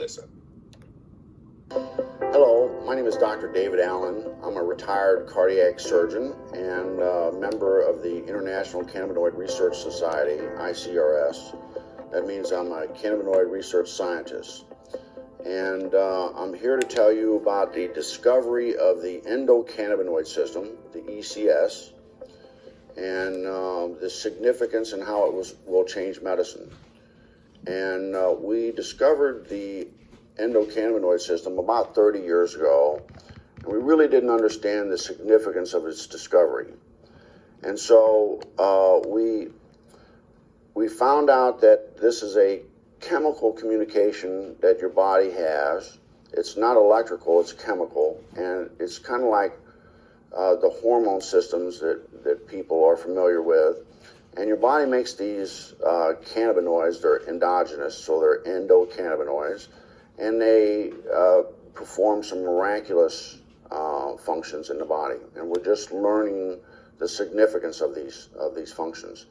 listen. Hello, my name is Dr. David Allen. I'm a retired cardiac surgeon and a member of the International Cannabinoid Research Society, ICRS. That means I'm a cannabinoid research scientist. And I'm here to tell you about the discovery of the endocannabinoid system, the ECS, and the significance and how it will change medicine. And we discovered the endocannabinoid system about 30 years ago, and we really didn't understand the significance of its discovery. And so we found out that this is a chemical communication that your body has. It's not electrical, it's chemical, and it's kind of like the hormone systems that people are familiar with. And your body makes these cannabinoids. They're endogenous, so they're endocannabinoids, and they perform some miraculous functions in the body. And we're just learning the significance of these functions.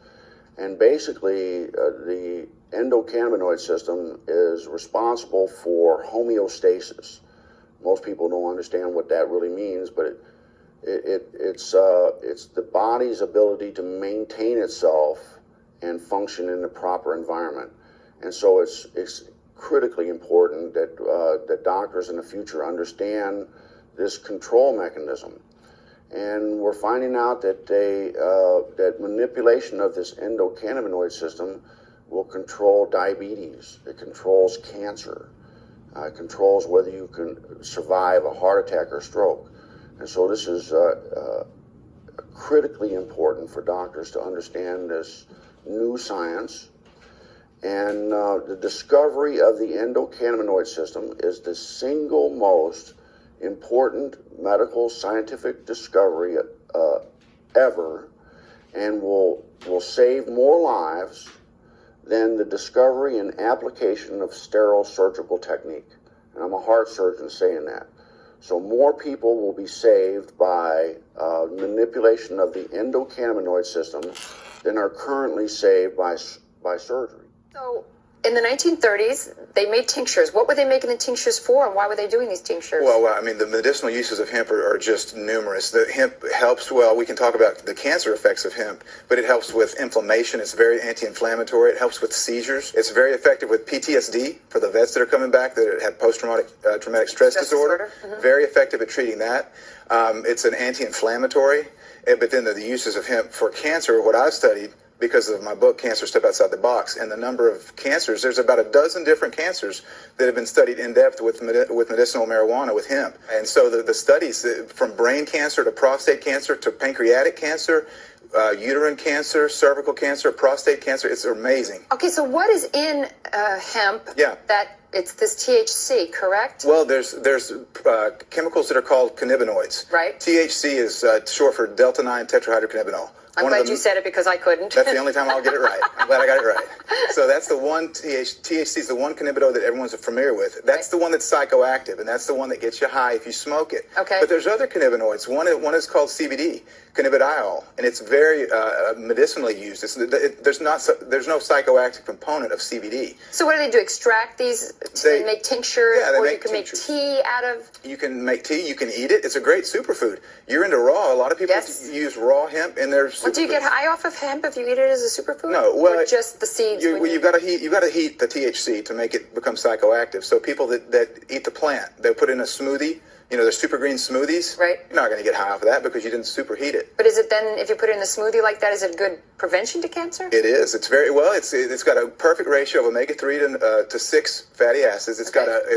And basically, the endocannabinoid system is responsible for homeostasis. Most people don't understand what that really means, but it's the body's ability to maintain itself and function in the proper environment. And so it's critically important that doctors in the future understand this control mechanism. And we're finding out that that manipulation of this endocannabinoid system will control diabetes. It controls cancer. It controls whether you can survive a heart attack or stroke. And so this is critically important for doctors to understand this new science. And the discovery of the endocannabinoid system is the single most important medical scientific discovery ever, and will save more lives than the discovery and application of sterile surgical technique. And I'm a heart surgeon saying that. So more people will be saved by manipulation of the endocannabinoid system than are currently saved by surgery. So in the 1930s, they made tinctures. What were they making the tinctures for, and why were they doing these tinctures? Well, I mean, the medicinal uses of hemp are just numerous. The hemp helps, well, we can talk about the cancer effects of hemp, but it helps with inflammation. It's very anti-inflammatory. It helps with seizures. It's very effective with PTSD for the vets that are coming back that have post-traumatic traumatic stress disorder. Mm-hmm. Very effective at treating that. It's an anti-inflammatory. But then the uses of hemp for cancer, what I've studied, because of my book, Cancer Step Outside the Box, and the number of cancers, there's about a dozen different cancers that have been studied in depth with medicinal marijuana, with hemp. And so the studies, from brain cancer to prostate cancer to pancreatic cancer, uterine cancer, cervical cancer, prostate cancer, it's amazing. Okay, so what is in hemp that it's this THC, correct? Well, there's chemicals that are called cannabinoids. Right. THC is short for delta-9 tetrahydrocannabinol. I'm glad you said it because I couldn't. That's the only time I'll get it right. I'm glad I got it right. So that's the one, THC is the one cannabinoid that everyone's familiar with. That's the one that's psychoactive, and that's the one that gets you high if you smoke it. Okay. But there's other cannabinoids. One is called CBD, cannabidiol, and it's very medicinally used. There's no psychoactive component of CBD. So what do? Extract these to make tinctures? Yeah, or you can make tea out of? You can make tea. You can eat it. It's a great superfood. You're into raw. A lot of people use raw hemp in their superfoods. Well, do you get high off of hemp if you eat it as a superfood? No, well, or just the seeds. You've got to heat the THC to make it become psychoactive. So people that eat the plant, they put in a smoothie. You know, there's super green smoothies. Right. You're not going to get high off of that because you didn't superheat it. But is it then, if you put it in a smoothie like that, is it good prevention to cancer? It is. It's very well. It's got a perfect ratio of omega-3 to 6 fatty acids. It's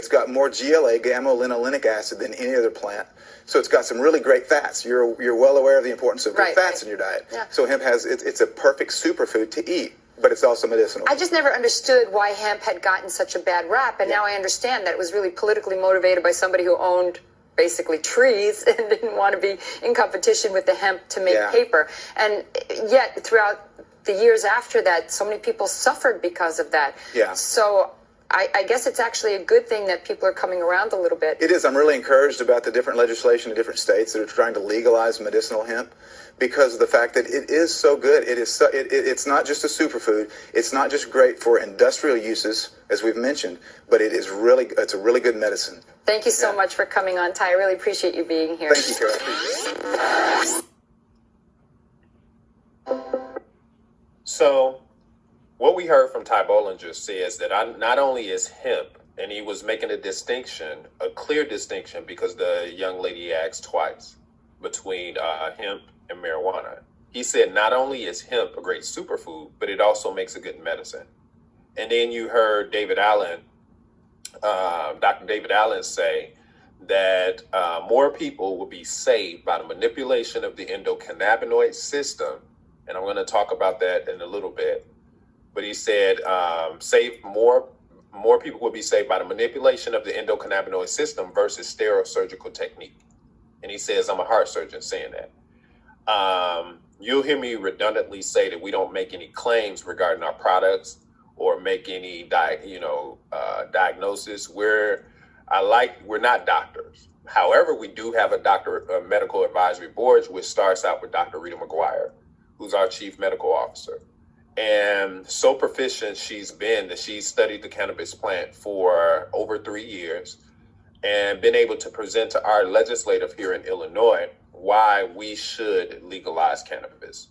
got more GLA, gamma-linolenic acid, than any other plant. So it's got some really great fats. You're well aware of the importance of good fats in your diet. Yeah. So hemp it's a perfect superfood to eat. But it's also medicinal. I just never understood why hemp had gotten such a bad rap, and now I understand that it was really politically motivated by somebody who owned basically trees and didn't want to be in competition with the hemp to make paper. And yet throughout the years after that, so many people suffered because of that. Yeah. So I guess it's actually a good thing that people are coming around a little bit. It is. I'm really encouraged about the different legislation in different states that are trying to legalize medicinal hemp because of the fact that it is so good. It's not just a superfood. It's not just great for industrial uses, as we've mentioned, but it's a really good medicine. Thank you so much for coming on, Ty. I really appreciate you being here. Thank you, Carol. So what we heard from Ty Bollinger says that not only is hemp, and he was making a clear distinction, because the young lady asked twice between hemp and marijuana. He said not only is hemp a great superfood, but it also makes a good medicine. And then you heard David Allen, Dr. David Allen say that more people will be saved by the manipulation of the endocannabinoid system. And I'm going to talk about that in a little bit. But he said more people will be saved by the manipulation of the endocannabinoid system versus sterile surgical technique. And he says, I'm a heart surgeon saying that. You'll hear me redundantly say that we don't make any claims regarding our products or make any diagnosis. We're not doctors. However, we do have a medical advisory board, which starts out with Dr. Rita McGuire, who's our chief medical officer. And so proficient she's been that she's studied the cannabis plant for over 3 years and been able to present to our legislative here in Illinois why we should legalize cannabis.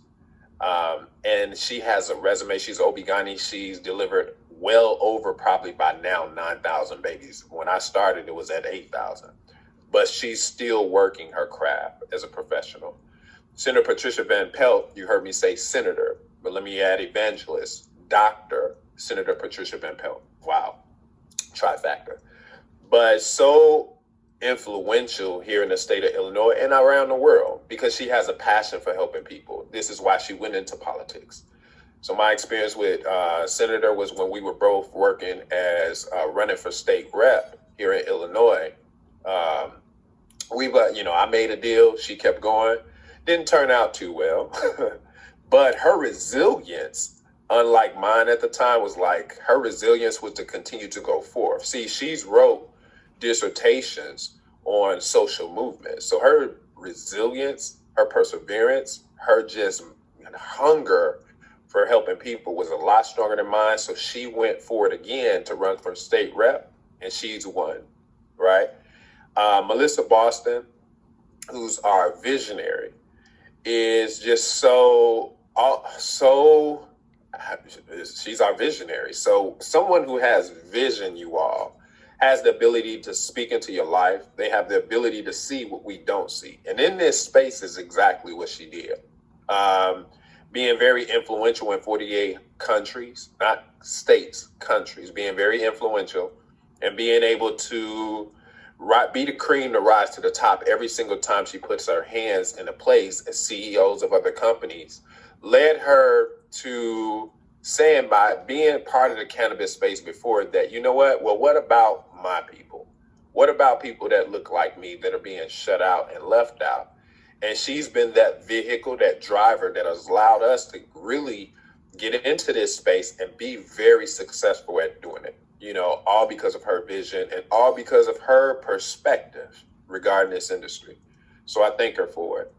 And she has a resume. She's OB-GYN. She's delivered well over, probably by now, 9,000 babies. When I started, it was at 8,000. But she's still working her craft as a professional. Senator Patricia Van Pelt, you heard me say senator, but let me add evangelist, Dr. Senator Patricia Van Pelt. Wow, trifecta. But so influential here in the state of Illinois and around the world because she has a passion for helping people. This is why she went into politics. So my experience with Senator was when we were both working as running for state rep here in Illinois. I made a deal. She kept going. Didn't turn out too well. But her resilience, unlike mine at the time, was like her resilience was to continue to go forth. See, she's wrote dissertations on social movements. So her resilience, her perseverance, her just hunger for helping people was a lot stronger than mine. So she went forward again to run for state rep, and she's won, right? Melissa Boston, who's our visionary, is just she's our visionary. So someone who has vision, you all, has the ability to speak into your life. They have the ability to see what we don't see. And in this space is exactly what she did. Being very influential in 48 countries, not states, countries, being very influential and being able to be the cream to rise to the top every single time she puts her hands in a place as CEOs of other companies, led her to saying, by being part of the cannabis space before that, you know what? Well, what about my people? What about people that look like me that are being shut out and left out? And she's been that vehicle, that driver that has allowed us to really get into this space and be very successful at doing it. All because of her vision and all because of her perspective regarding this industry. So I thank her for it.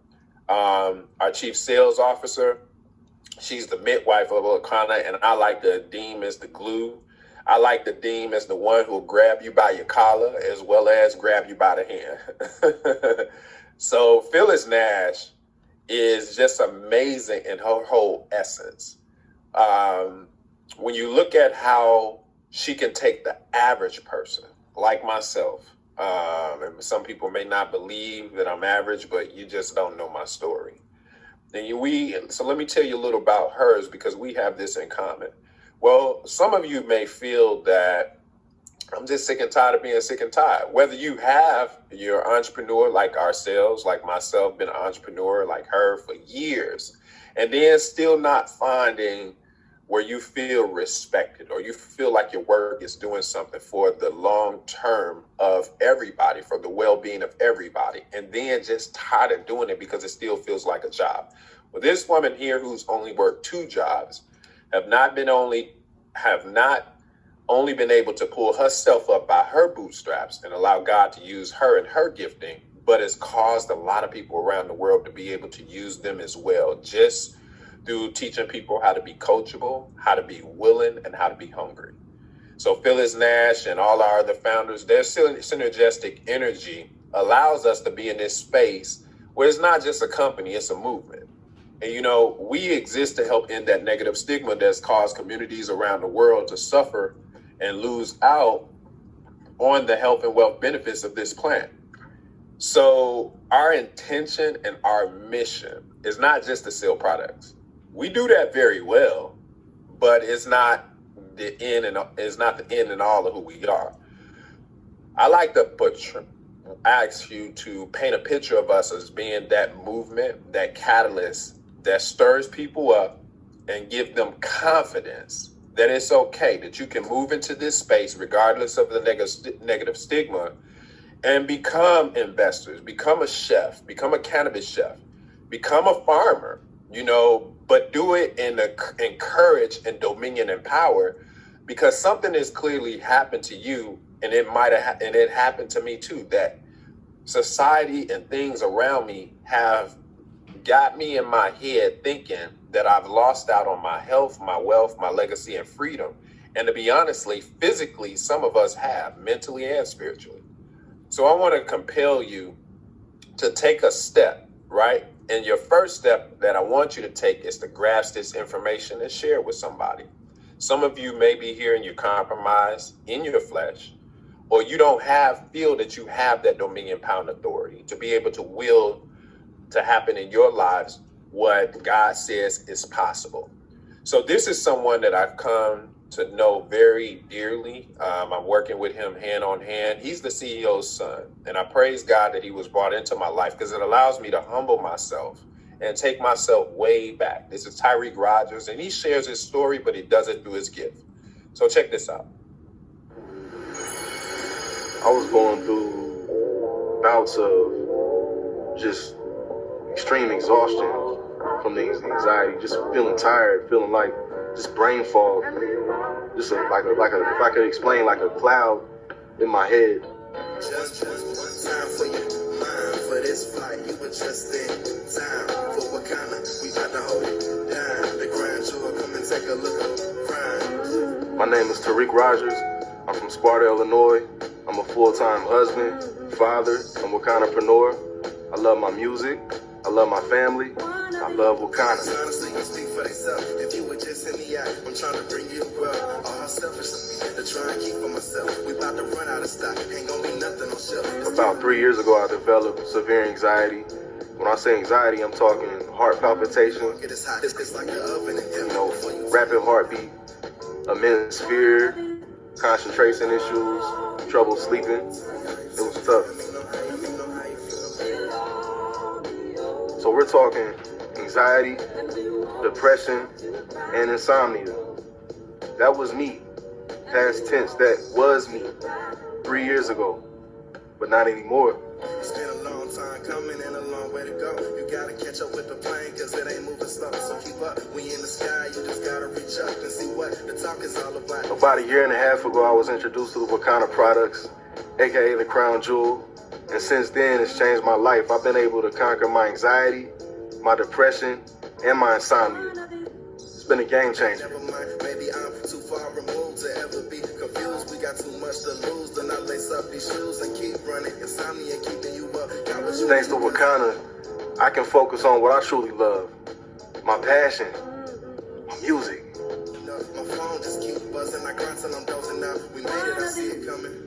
Our chief sales officer, she's the midwife of O'Connor, and I like to deem as the glue. I like to deem as the one who'll grab you by your collar as well as grab you by the hand. So Phyllis Nash is just amazing in her whole essence. When you look at how she can take the average person like myself, and some people may not believe that I'm average, but you just don't know my story. So let me tell you a little about hers because we have this in common. Well, some of you may feel that I'm just sick and tired of being sick and tired. Whether you're an entrepreneur like ourselves, like myself, been an entrepreneur like her for years, and then still not finding where you feel respected or you feel like your work is doing something for the long term of everybody, for the well-being of everybody, and then just tired of doing it because it still feels like a job. Well, this woman here who's only worked 2 jobs have not only been able to pull herself up by her bootstraps and allow God to use her and her gifting, but has caused a lot of people around the world to be able to use them as well, just through teaching people how to be coachable, how to be willing, and how to be hungry. So Phyllis Nash and all our other founders, their synergistic energy allows us to be in this space where it's not just a company, it's a movement. And, you know, we exist to help end that negative stigma that's caused communities around the world to suffer and lose out on the health and wealth benefits of this plant. So our intention and our mission is not just to sell products. We do that very well, but it's not the end and all of who we are. I like to ask you to paint a picture of us as being that movement, that catalyst that stirs people up and give them confidence that it's okay, that you can move into this space regardless of the negative stigma and become investors, become a chef, become a cannabis chef, become a farmer, you know, but do it in courage and dominion and power, because something has clearly happened to you, and it happened to me too, that society and things around me have got me in my head thinking that I've lost out on my health, my wealth, my legacy, and freedom. And to be honestly, physically, some of us have, mentally and spiritually. So I want to compel you to take a step, right? And your first step that I want you to take is to grasp this information and share it with somebody. Some of you may be here and you're compromised in your flesh, or you don't feel that you have that dominion, power, and authority to be able to will to happen in your lives what God says is possible. So this is someone that I've come to know very dearly. I'm working with him hand on hand. He's the CEO's son, and I praise God that he was brought into my life because it allows me to humble myself and take myself way back. This is Tyreek Rogers, and he shares his story, but he does it through his gift. So check this out. I was going through bouts of just extreme exhaustion from the anxiety, just feeling tired, feeling like just brain fog, just like if I could explain, like a cloud in my head. Just one time for your mind, for this flight, you were just in time. For what kind of, we got to hold it down. The grand jewel, come and take a look at crime. My name is Tariq Rogers. I'm from Sparta, Illinois. I'm a full-time husband, father, I'm a Wakanapreneur. I love my music. I love my family. I love Wakanda. Honestly, you speak for themselves. If you were just in the act, I'm trying to bring you well. All selfish of me to try and keep for myself. We about to run out of stock. Ain't gonna be nothing on shelf. About 3 years ago, I developed severe anxiety. When I say anxiety, I'm talking heart palpitation, It's hot. It's like the oven in you know, rapid heartbeat, immense fear, concentration issues, trouble sleeping. It was tough. So we're talking anxiety, depression, and insomnia. That was me. Past tense, that was me 3 years ago, but not anymore. It's been a long time coming and a long way to go. You gotta catch up with the plane, cause it ain't moving slow. So keep up. We in the sky, you just gotta reach up and see what the talk is all about. About a year and a half ago, I was introduced to the Wakanda products, aka the Crown Jewel. And since then, it's changed my life. I've been able to conquer my anxiety, my depression, and my insomnia. It's been a game changer. Never mind, maybe I'm too far removed to ever be confused. We got too much to lose, then I lace up these shoes and keep running. Insomnia keeping you up. Thanks to Wakanda, I can focus on what I truly love. My passion, my music. My phone just keep buzzing. I grind till I'm dozing out. We made it, I see it coming.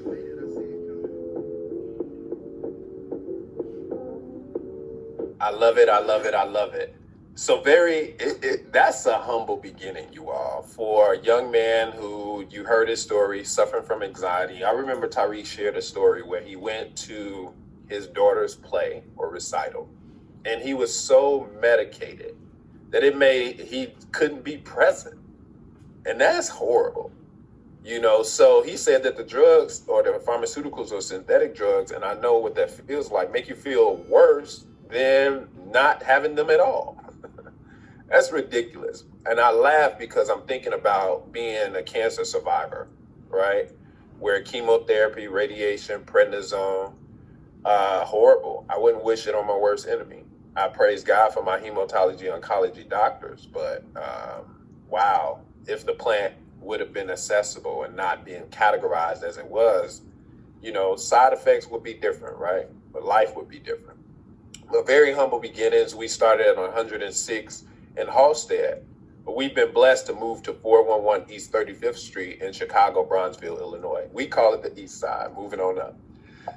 I love it. I love it. I love it. So that's a humble beginning, you all, for a young man who, you heard his story, suffering from anxiety. I remember Tyreek shared a story where he went to his daughter's play or recital, and he was so medicated that he couldn't be present. And that's horrible. You know, so he said that the drugs or the pharmaceuticals or synthetic drugs, and I know what that feels like, make you feel worse than not having them at all. That's ridiculous. And I laugh because I'm thinking about being a cancer survivor right? Where chemotherapy, radiation, prednisone, horrible. I wouldn't wish it on my worst enemy. I praise God for my hematology oncology doctors, but wow, if the plant would have been accessible and not being categorized as it was, side effects would be different, right? But life would be different. But very humble beginnings. We started at 106 in Halstead, but we've been blessed to move to 411 East 35th Street in Chicago, Bronzeville, Illinois. We call it the East Side, moving on up.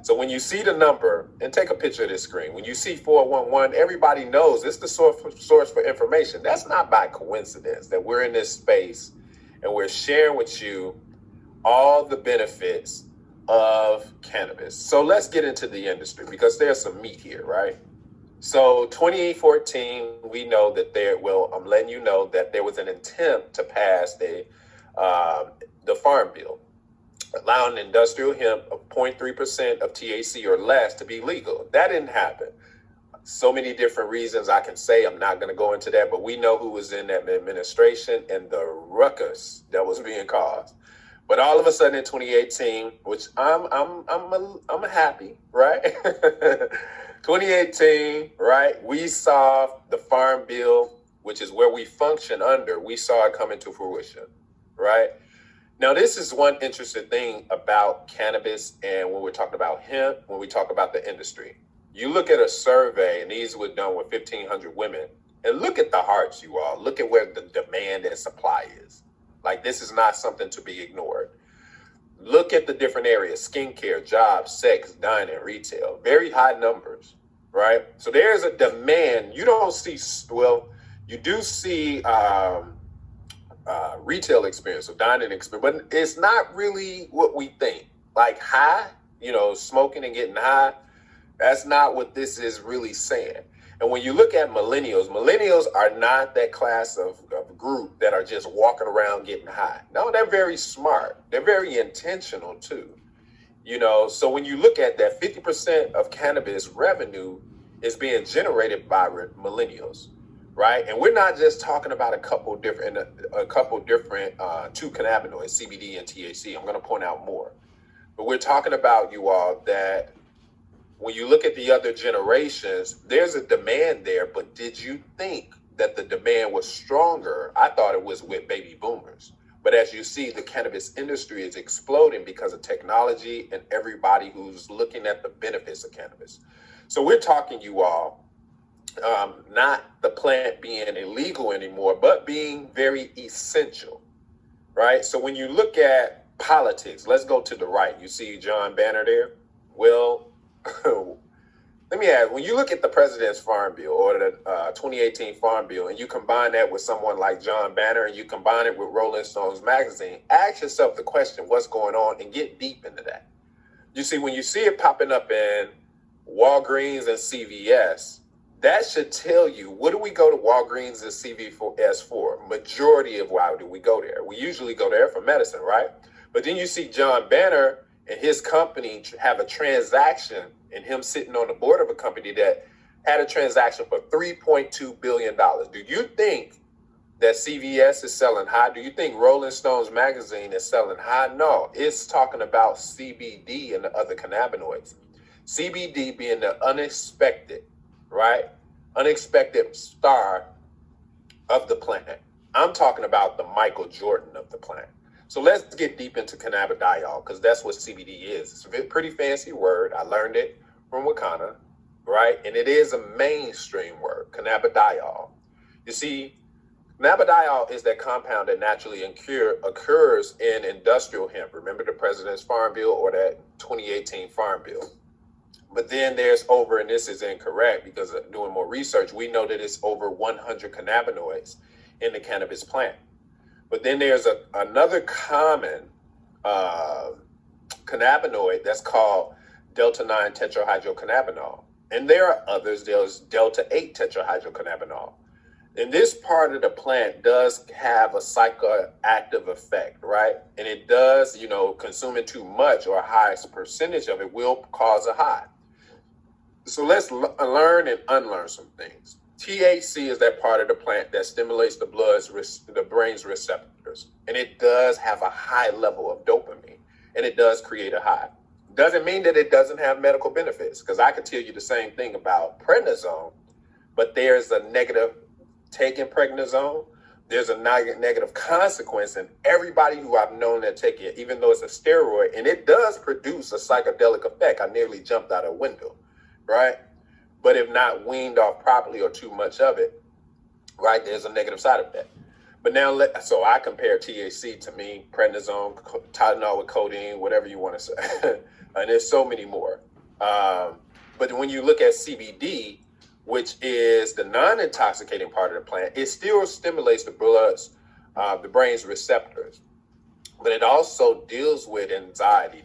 So when you see the number, and take a picture of this screen, when you see 411, everybody knows it's the source for information. That's not by coincidence that we're in this space and we're sharing with you all the benefits of cannabis. So let's get into the industry because there's some meat here, right? So 2014, we know that I'm letting you know that there was an attempt to pass the Farm Bill, allowing industrial hemp of 0.3% of THC or less to be legal. That didn't happen. So many different reasons I can say. I'm not going to go into that, but we know who was in that administration and the ruckus that was being caused. But all of a sudden in 2018, which I'm happy, right? 2018, right? We saw the Farm Bill, which is where we function under. We saw it come into fruition, right? Now, this is one interesting thing about cannabis and when we're talking about hemp, when we talk about the industry. You look at a survey, and these were done with 1,500 women, and look at the hearts, you all. Look at where the demand and supply is. Like, this is not something to be ignored. Look at the different areas: skincare, jobs, sex, dining, retail. Very high numbers, right? So there's a demand. You don't see, well, you do see retail experience or dining experience, but it's not really what we think. Like high, smoking and getting high, that's not what this is really saying. And when you look at millennials are not that class of group that are just walking around getting high. No, they're very smart. They're very intentional too. So when you look at that, 50% of cannabis revenue is being generated by millennials, right? And we're not just talking about a couple different two cannabinoids, CBD and THC. I'm going to point out more. But we're talking about, you all, that when you look at the other generations, there's a demand there, but did you think that the demand was stronger? I thought it was with baby boomers. But as you see, the cannabis industry is exploding because of technology and everybody who's looking at the benefits of cannabis. So we're talking, you all, not the plant being illegal anymore, but being very essential, right? So when you look at politics, let's go to the right. You see John Banner there? Well, let me ask, when you look at the president's farm bill or the 2018 farm bill, and you combine that with someone like John Banner and you combine it with Rolling Stones magazine, ask yourself the question, what's going on, and get deep into that. You see, when you see it popping up in Walgreens and CVS, that should tell you, what do we go to Walgreens and CVS for? Majority of why do we go there? We usually go there for medicine, right? But then you see John Banner and his company have a transaction, and him sitting on the board of a company that had a transaction for $3.2 billion. Do you think that CVS is selling high? Do you think Rolling Stones magazine is selling high? No, it's talking about CBD and the other cannabinoids. CBD being the unexpected, right? Unexpected star of the plant. I'm talking about the Michael Jordan of the plant. So let's get deep into cannabidiol, because that's what CBD is. It's a pretty fancy word. I learned it from Wakanda, right? And it is a mainstream word, cannabidiol. You see, cannabidiol is that compound that naturally occurs in industrial hemp. Remember the President's Farm Bill or that 2018 Farm Bill? But then there's and this is incorrect because of doing more research, we know that it's over 100 cannabinoids in the cannabis plant. But then there's another common cannabinoid that's called delta-9 tetrahydrocannabinol. And there are others. There's delta-8 tetrahydrocannabinol. And this part of the plant does have a psychoactive effect, right? And it does, consuming too much or a high percentage of it will cause a high. So let's learn and unlearn some things. THC is that part of the plant that stimulates the brain's receptors. receptors, and it does have a high level of dopamine, and it does create a high. Doesn't mean that it doesn't have medical benefits, because I could tell you the same thing about prednisone, but there's a negative taking prednisone. There's a negative consequence in everybody who I've known that take it, even though it's a steroid, and it does produce a psychedelic effect. I nearly jumped out a window, right? But if not weaned off properly or too much of it, right, there's a negative side effect. But now, so I compare THC to me, prednisone, Tylenol with codeine, whatever you want to say. And there's so many more. But when you look at CBD, which is the non-intoxicating part of the plant, it still stimulates the brain's receptors. But it also deals with anxiety,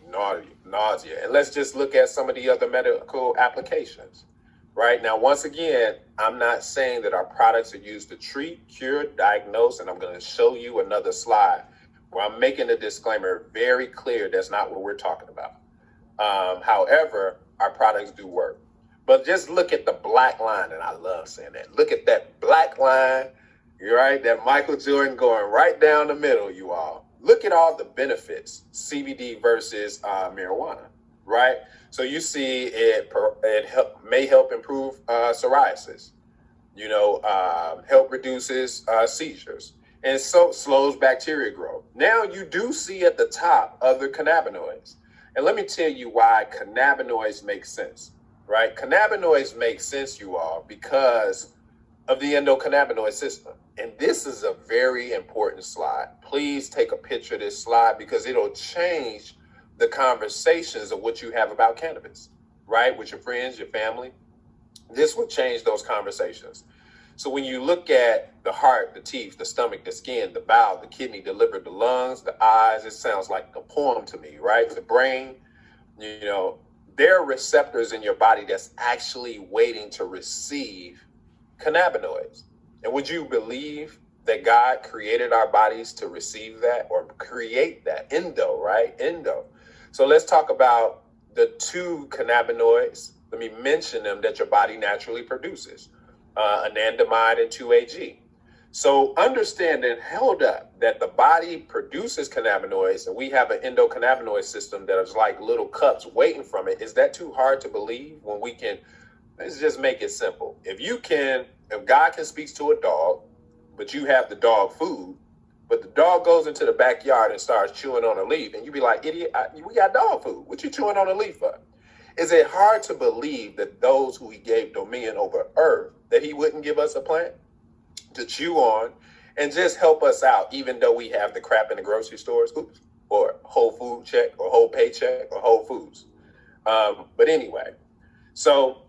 nausea. And let's just look at some of the other medical applications. Right now, once again, I'm not saying that our products are used to treat, cure, diagnose, and I'm going to show you another slide where I'm making the disclaimer very clear. That's not what we're talking about. However, our products do work. But just look at the black line, and I love saying that. Look at that black line, right? That Michael Jordan going right down the middle, you all. Look at all the benefits, CBD versus marijuana, right? So you see it may help improve psoriasis, help reduces seizures, and so slows bacteria growth. Now you do see at the top other cannabinoids. And let me tell you why cannabinoids make sense, right? Cannabinoids make sense, you all, because of the endocannabinoid system. And this is a very important slide. Please take a picture of this slide because it'll change the conversations of what you have about cannabis, right? With your friends, your family. This will change those conversations. So when you look at the heart, the teeth, the stomach, the skin, the bowel, the kidney, the liver, the lungs, the eyes, it sounds like a poem to me, right? The brain, there are receptors in your body that's actually waiting to receive cannabinoids. And would you believe that God created our bodies to receive that or create that? Endo, right? Endo. So let's talk about the two cannabinoids. Let me mention them that your body naturally produces, anandamide and 2-AG. So understanding, held up, that the body produces cannabinoids and we have an endocannabinoid system that is like little cups waiting from it. Is that too hard to believe when we can, let's just make it simple. If God can speak to a dog, but you have the dog food, but the dog goes into the backyard and starts chewing on a leaf, and you be like, idiot, we got dog food. What you chewing on a leaf for? Is it hard to believe that those who he gave dominion over earth, that he wouldn't give us a plant to chew on and just help us out, even though we have the crap in the grocery stores, or Whole Food check, or Whole Paycheck, or Whole Foods? But anyway, so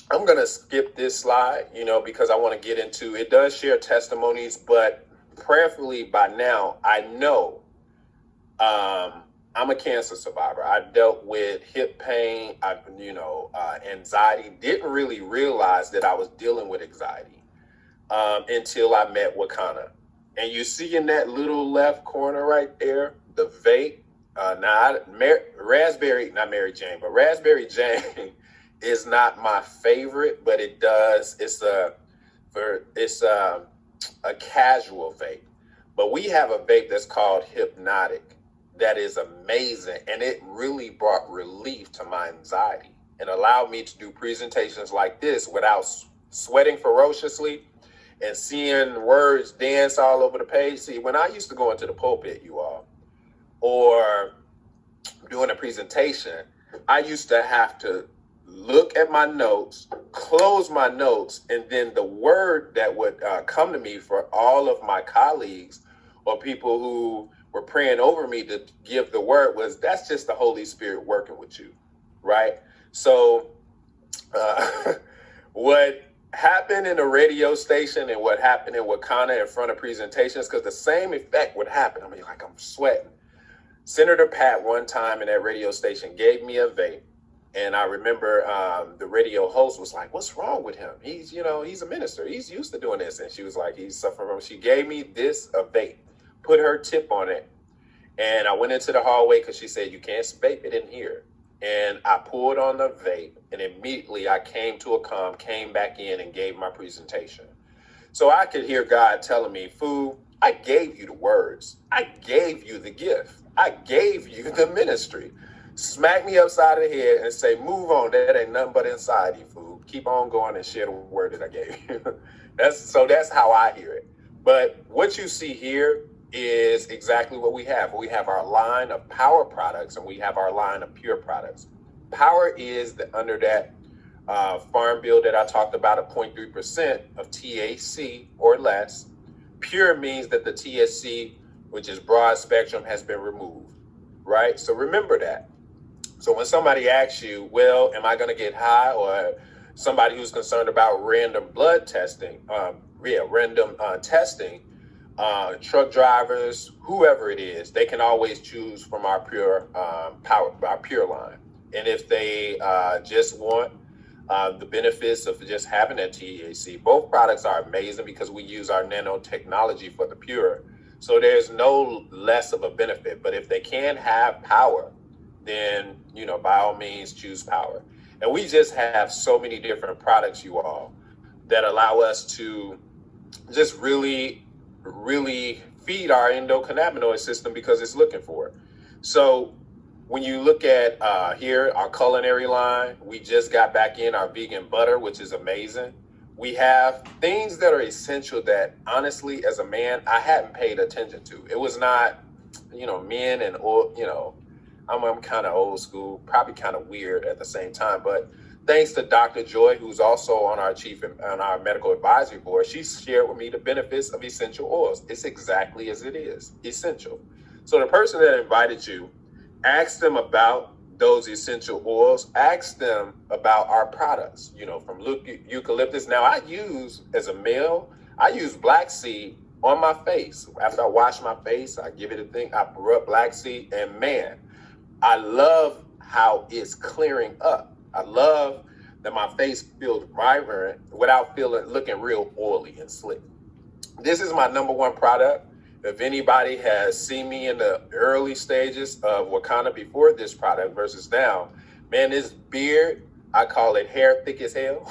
I'm going to skip this slide, because I want to get into, it does share testimonies, but prayerfully by now, I know I'm a cancer survivor. I dealt with hip pain, anxiety, didn't really realize that I was dealing with anxiety until I met Wakana. And you see in that little left corner right there, the vape, Raspberry Jane is not my favorite, but it does. It's a casual vape. But we have a vape that's called Hypnotic that is amazing, and it really brought relief to my anxiety and allowed me to do presentations like this without sweating ferociously and seeing words dance all over the page. See, when I used to go into the pulpit, you all, or doing a presentation, I used to have to look at my notes, close my notes, and then the word that would come to me for all of my colleagues or people who were praying over me to give the word was, that's just the Holy Spirit working with you, right? So what happened in the radio station and what happened in Wakana in front of presentations, because the same effect would happen. I mean, like, I'm sweating. Senator Pat one time in that radio station gave me a vape. And I remember the radio host was like, what's wrong with him? He's a minister. He's used to doing this. And she was like, he's suffering from, she gave me a vape, put her tip on it. And I went into the hallway because she said, you can't vape it in here. And I pulled on the vape, and immediately I came to a calm, came back in and gave my presentation. So I could hear God telling me, fool, I gave you the words. I gave you the gift. I gave you the ministry. Smack me upside the head and say, move on. That ain't nothing but inside you, fool. Keep on going and share the word that I gave you. That's how I hear it. But what you see here is exactly what we have. We have our line of power products and we have our line of pure products. Power is under that farm bill that I talked about, a 0.3% of THC or less. Pure means that the THC, which is broad spectrum, has been removed, right? So remember that. So when somebody asks you, well, am I going to get high? Or somebody who's concerned about random blood testing, testing, truck drivers, whoever it is, they can always choose from our pure our pure line. And if they just want the benefits of just having that THC, both products are amazing because we use our nanotechnology for the pure. So there's no less of a benefit. But if they can have power, then, by all means, choose power. And we just have so many different products, you all, that allow us to just really, really feed our endocannabinoid system because it's looking for it. So when you look at here, our culinary line, we just got back in our vegan butter, which is amazing. We have things that are essential that, honestly, as a man, I hadn't paid attention to. It was not, men and oil, I'm kind of old school, probably kind of weird at the same time. But thanks to Dr. Joy, who's also on our medical advisory board, she shared with me the benefits of essential oils. It's exactly as it is, essential. So the person that invited you, ask them about those essential oils. Ask them about our products, from eucalyptus. Now, as a male, I use black seed on my face. After I wash my face, I give it a thing. I rub black seed, and man, I love how it's clearing up. I love that my face feels vibrant without looking real oily and slick. This is my number one product. If anybody has seen me in the early stages of Wakanda before this product versus now, man, this beard, I call it hair thick as hell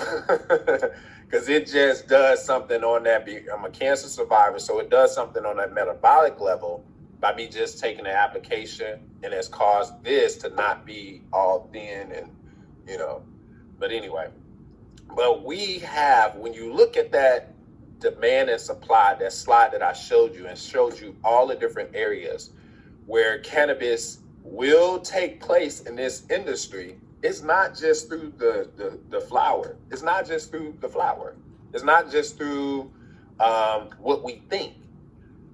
because it just does something on that. I'm a cancer survivor, so it does something on that metabolic level by me just taking the application, and has caused this to not be all thin and, but anyway. But we have, when you look at that demand and supply, that slide that I showed you and showed you all the different areas where cannabis will take place in this industry, it's not just through the flower. It's not just through the flower. It's not just through what we think.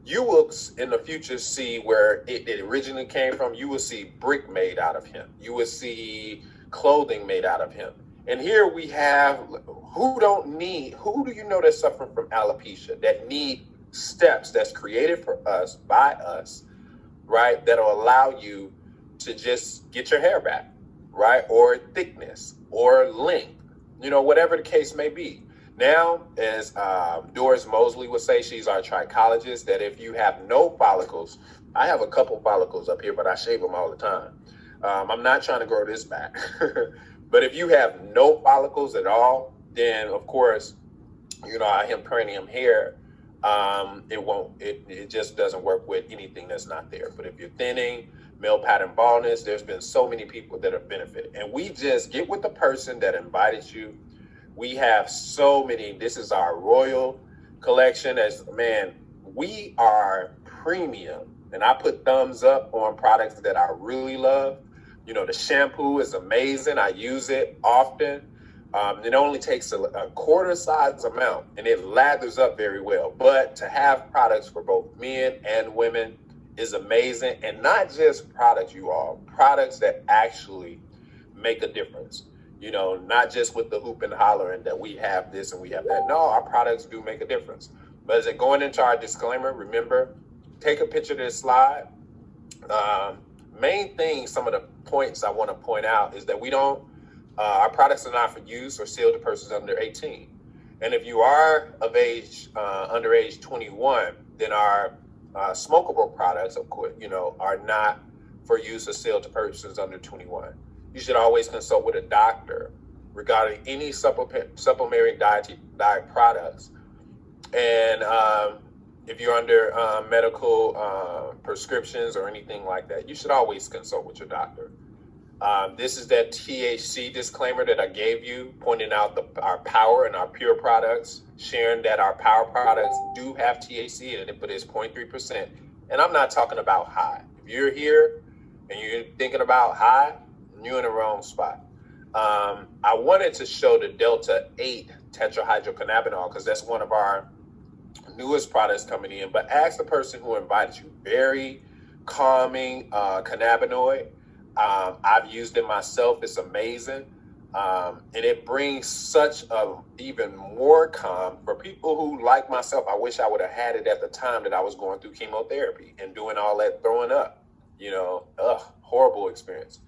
You will, in the future, see where it originally came from. You will see brick made out of hemp. You will see clothing made out of hemp. And here we have, who do you know that's suffering from alopecia, that need steps that's created for us, by us, right? That'll allow you to just get your hair back, right? Or thickness or length, whatever the case may be. Now, as Doris Mosley would say, she's our trichologist, that if you have no follicles, I have a couple follicles up here, but I shave them all the time. I'm not trying to grow this back. But if you have no follicles at all, then of course, our hempranium hair, it just doesn't work with anything that's not there. But if you're thinning, male pattern baldness, there's been so many people that have benefited. And we just get with the person that invited you. We have so many. This is our royal collection. We are premium. And I put thumbs up on products that I really love. The shampoo is amazing. I use it often. It only takes a quarter size amount and it lathers up very well. But to have products for both men and women is amazing. And not just products, you all. Products that actually make a difference. Not just with the hoop and hollering that we have this and we have that. No, our products do make a difference. But as it going into our disclaimer, remember, take a picture of this slide. Main thing, some of the points I want to point out is that we don't, our products are not for use or sealed to persons under 18. And if you are of age, under age 21, then our smokable products, of course, are not for use or sealed to persons under 21. You should always consult with a doctor regarding any supplementary diet products And if you're under medical prescriptions or anything like that, you should always consult with your doctor. This is that THC disclaimer that I gave you, pointing out our power and our pure products, sharing that our power products do have THC in it, but it's 0.3%. And I'm not talking about high. If you're here and you're thinking about high, you're in the wrong spot. I wanted to show the Delta 8 tetrahydrocannabinol because that's one of our newest products coming in. But ask the person who invited you. Very calming cannabinoid. I've used it myself. It's amazing. And it brings such a even more calm for people who, like myself, I wish I would have had it at the time that I was going through chemotherapy and doing all that throwing up, horrible experience.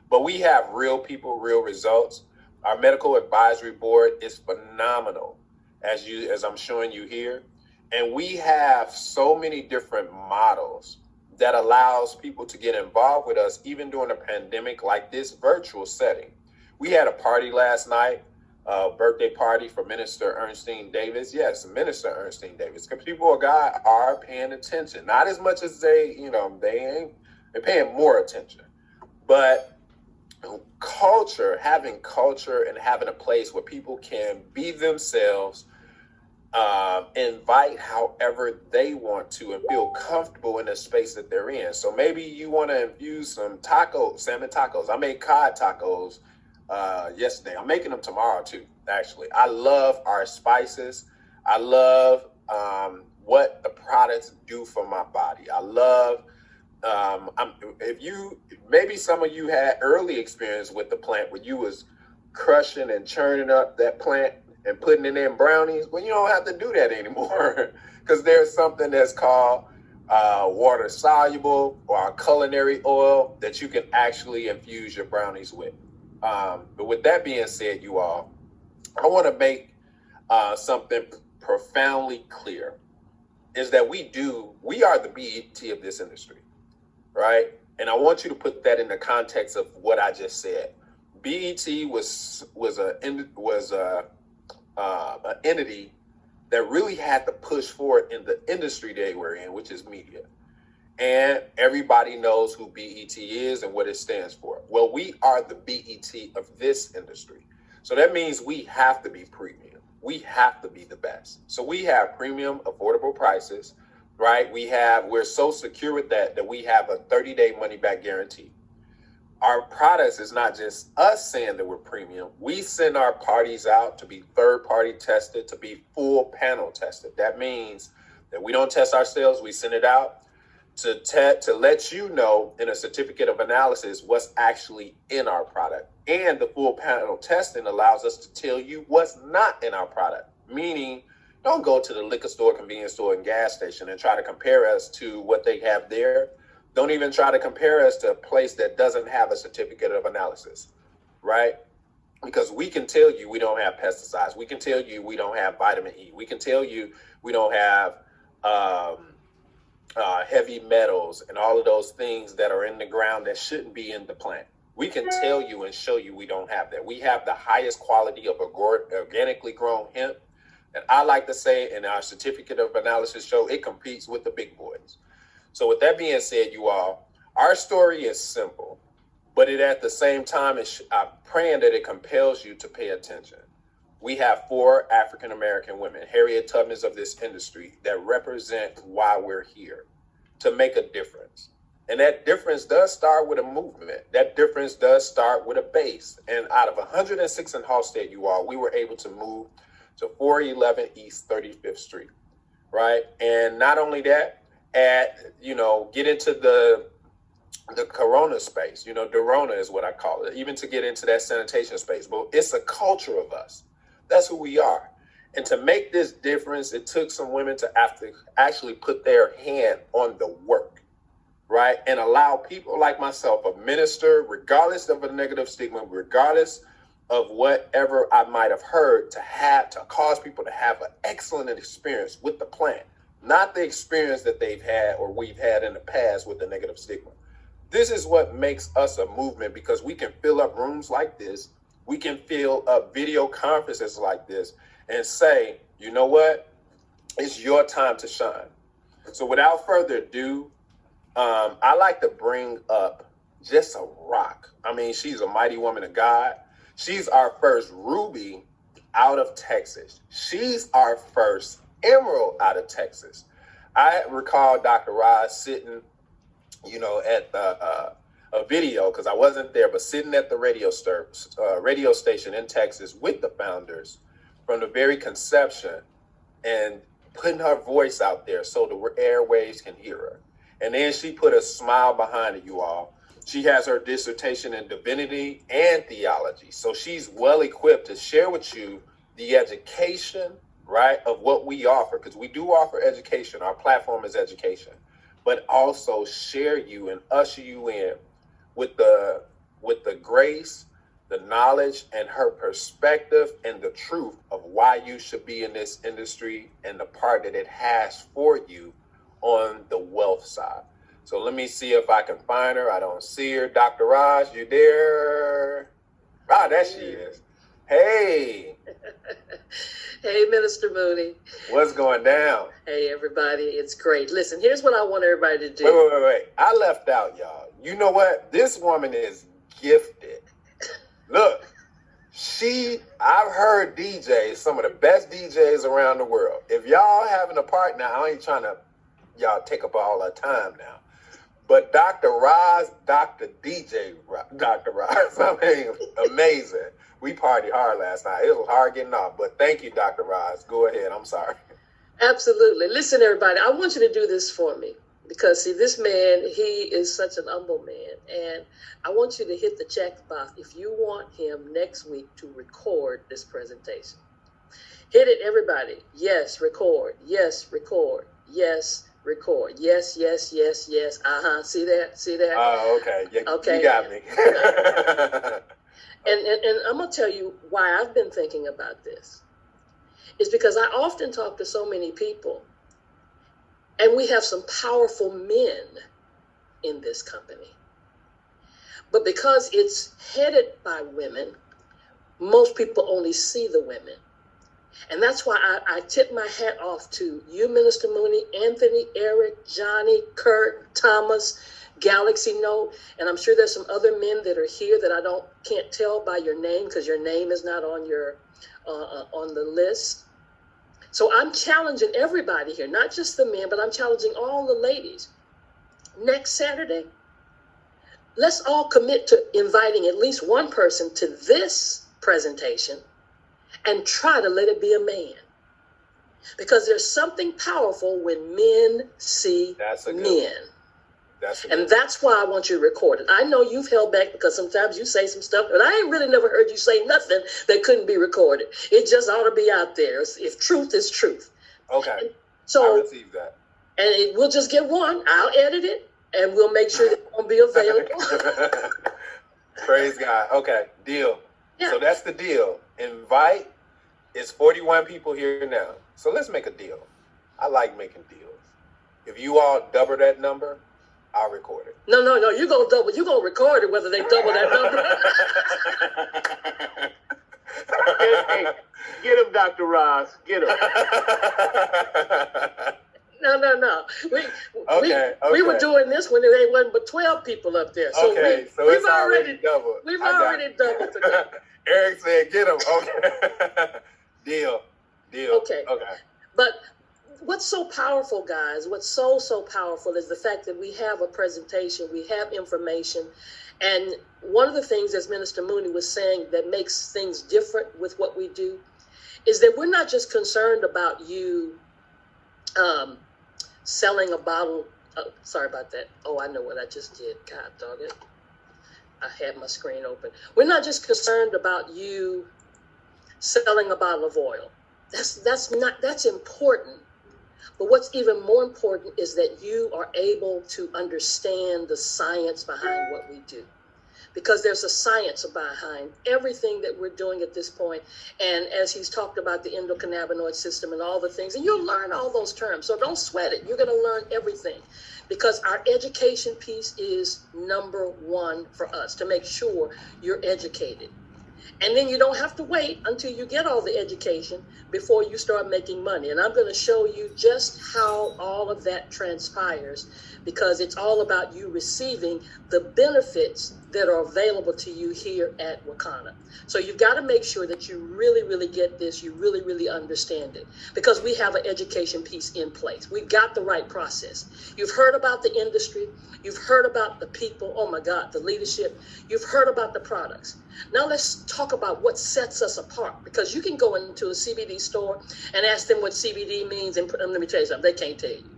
But we have real people, real results. Our medical advisory board is phenomenal, as I'm showing you here. And we have so many different models that allows people to get involved with us, even during a pandemic like this virtual setting. We had a party last night, a birthday party for Minister Ernestine Davis. Yes, Minister Ernestine Davis, because people of God are paying attention. Not as much as they're paying more attention. But having culture and having a place where people can be themselves, invite however they want to and feel comfortable in the space that they're in. So maybe you want to infuse some salmon tacos. I made cod tacos yesterday. I'm making them tomorrow too, actually. I love our spices. I love what the products do for my body. I love maybe some of you had early experience with the plant where you was crushing and churning up that plant and putting it in brownies. Well, you don't have to do that anymore because there's something that's called water soluble or a culinary oil that you can actually infuse your brownies with. But with that being said, you all, I want to make something profoundly clear, is that we are the BET of this industry, right? And I want you to put that in the context of what I just said. BET was an entity that really had to push forward in the industry they were in, which is media. And everybody knows who BET is and what it stands for. Well, we are the BET of this industry. So that means we have to be premium. We have to be the best. So we have premium, affordable prices, right? We're so secure with that we have a 30-day money-back guarantee. Our products is not just us saying that we're premium. We send our parties out to be third-party tested, to be full panel tested. That means that we don't test ourselves. We send it out to let you know in a certificate of analysis what's actually in our product. And the full panel testing allows us to tell you what's not in our product. Meaning, don't go to the liquor store, convenience store, and gas station and try to compare us to what they have there. Don't even try to compare us to a place that doesn't have a certificate of analysis, right? Because we can tell you we don't have pesticides. We can tell you we don't have vitamin E. We can tell you we don't have heavy metals and all of those things that are in the ground that shouldn't be in the plant. We can tell you and show you we don't have that. We have the highest quality of organically grown hemp. And I like to say, in our certificate of analysis show, it competes with the big boys. So with that being said, you all, our story is simple, but it at the same time, I'm praying that it compels you to pay attention. We have 4 African-American women, Harriet Tubmans of this industry, that represent why we're here, to make a difference. And that difference does start with a movement. That difference does start with a base. And out of 106 in Halstead, you all, we were able to move to 411 East 35th Street, right? And not only that, get into the Corona space, Dorona is what I call it, even to get into that sanitation space. But it's a culture of us. That's who we are. And to make this difference, it took some women to have to actually put their hand on the work, right? And allow people like myself, a minister, regardless of a negative stigma, regardless of whatever I might have heard, to cause people to have an excellent experience with the plant, not the experience that they've had or we've had in the past with the negative stigma. This is what makes us a movement, because we can fill up rooms like this. We can fill up video conferences like this and say, you know what? It's your time to shine. So without further ado, I like to bring up just a rock. I mean, she's a mighty woman of God. She's our first ruby out of Texas. She's our first emerald out of Texas. I recall Dr. Roz sitting, at a video, because I wasn't there, but sitting at the radio station in Texas with the founders from the very conception and putting her voice out there so the airwaves can hear her. And then she put a smile behind it, you all. She has her dissertation in divinity and theology. So she's well equipped to share with you the education, right, of what we offer, because we do offer education. Our platform is education, but also share you and usher you in with the grace, the knowledge, and her perspective and the truth of why you should be in this industry and the part that it has for you on the wealth side. So let me see if I can find her. I don't see her. Dr. Raj, you there? Ah, there she is. Hey. Hey, Minister Mooney. What's going down? Hey, everybody. It's great. Listen, here's what I want everybody to do. Wait. I left out, y'all. You know what? This woman is gifted. Look, I've heard DJs, some of the best DJs around the world. If y'all having a part now, I ain't trying to y'all take up all our time now. But Dr. Roz, Dr. Roz, I mean, amazing. We partied hard last night. It was hard getting off, but thank you, Dr. Roz. Go ahead. I'm sorry. Absolutely. Listen, everybody, I want you to do this for me because, see, this man, he is such an humble man, and I want you to hit the check box if you want him next week to record this presentation. Hit it, everybody. Yes, record. Yes, record. Yes, record. Yes. See that? Oh, okay. Okay. You got me. And I'm going to tell you why I've been thinking about this. Is because I often talk to so many people, and we have some powerful men in this company. But because it's headed by women, most people only see the women. And that's why I tip my hat off to you, Minister Mooney, Anthony, Eric, Johnny, Kurt, Thomas, Galaxy Note, and I'm sure there's some other men that are here that I can't tell by your name because your name is not on your on the list. So I'm challenging everybody here, not just the men, but I'm challenging all the ladies. Next Saturday, let's all commit to inviting at least one person to this presentation and try to let it be a man. Because there's something powerful when men see men. And that's why I want you to record it. I know you've held back because sometimes you say some stuff, but I ain't really never heard you say nothing that couldn't be recorded. It just ought to be out there. If truth is truth. Okay. And so I received that. And we'll just get one. I'll edit it, and we'll make sure that it won't be available. Praise God. Okay, deal. Yeah. So that's the deal. Invite. It's 41 people here now. So let's make a deal. I like making deals. If you all double that number, I'll record it. No. You're going to double. You're going to record it whether they double that number. Hey, get him, Dr. Ross. Get him. No. We were doing this when there wasn't but 12 people up there. So okay, so we've it's already doubled. We've already doubled today. Eric said, get him. Okay. Deal. Okay. But what's so powerful, guys, what's so powerful is the fact that we have a presentation, we have information. And one of the things, as Minister Mooney was saying, that makes things different with what we do is that we're not just concerned about you selling a bottle. Oh, sorry about that. Oh, I know what I just did. God dog it. I had my screen open. We're not just concerned about you selling a bottle of oil. That's important. But what's even more important is that you are able to understand the science behind what we do. Because there's a science behind everything that we're doing at this point. And as he's talked about the endocannabinoid system and all the things, and you'll learn all those terms. So don't sweat it. You're going to learn everything. Because our education piece is number one for us, to make sure you're educated. And then you don't have to wait until you get all the education before you start making money. And I'm going to show you just how all of that transpires, because it's all about you receiving the benefits that are available to you here at Wakana. So you've got to make sure that you really, really get this, you really, really understand it, because we have an education piece in place. We've got the right process. You've heard about the industry. You've heard about the people. Oh my God, the leadership. You've heard about the products. Now let's talk about what sets us apart, because you can go into a CBD store and ask them what CBD means, and let me tell you something, they can't tell you.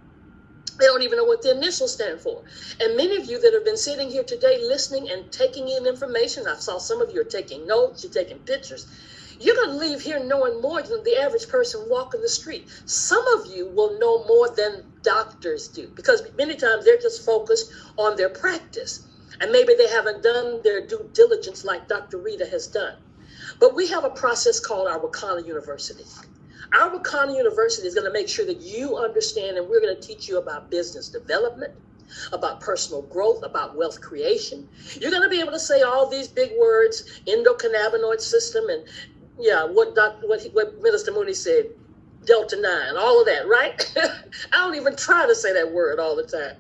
They don't even know what the initials stand for. And many of you that have been sitting here today listening and taking in information, I saw some of you are taking notes, you're taking pictures. You're going to leave here knowing more than the average person walking the street. Some of you will know more than doctors do, because many times they're just focused on their practice. And maybe they haven't done their due diligence like Dr. Rita has done. But we have a process called our Wakana University. Our Wakana University is going to make sure that you understand, and we're going to teach you about business development, about personal growth, about wealth creation. You're going to be able to say all these big words, endocannabinoid system, and what Minister Mooney said, Delta 9, all of that, right? I don't even try to say that word all the time,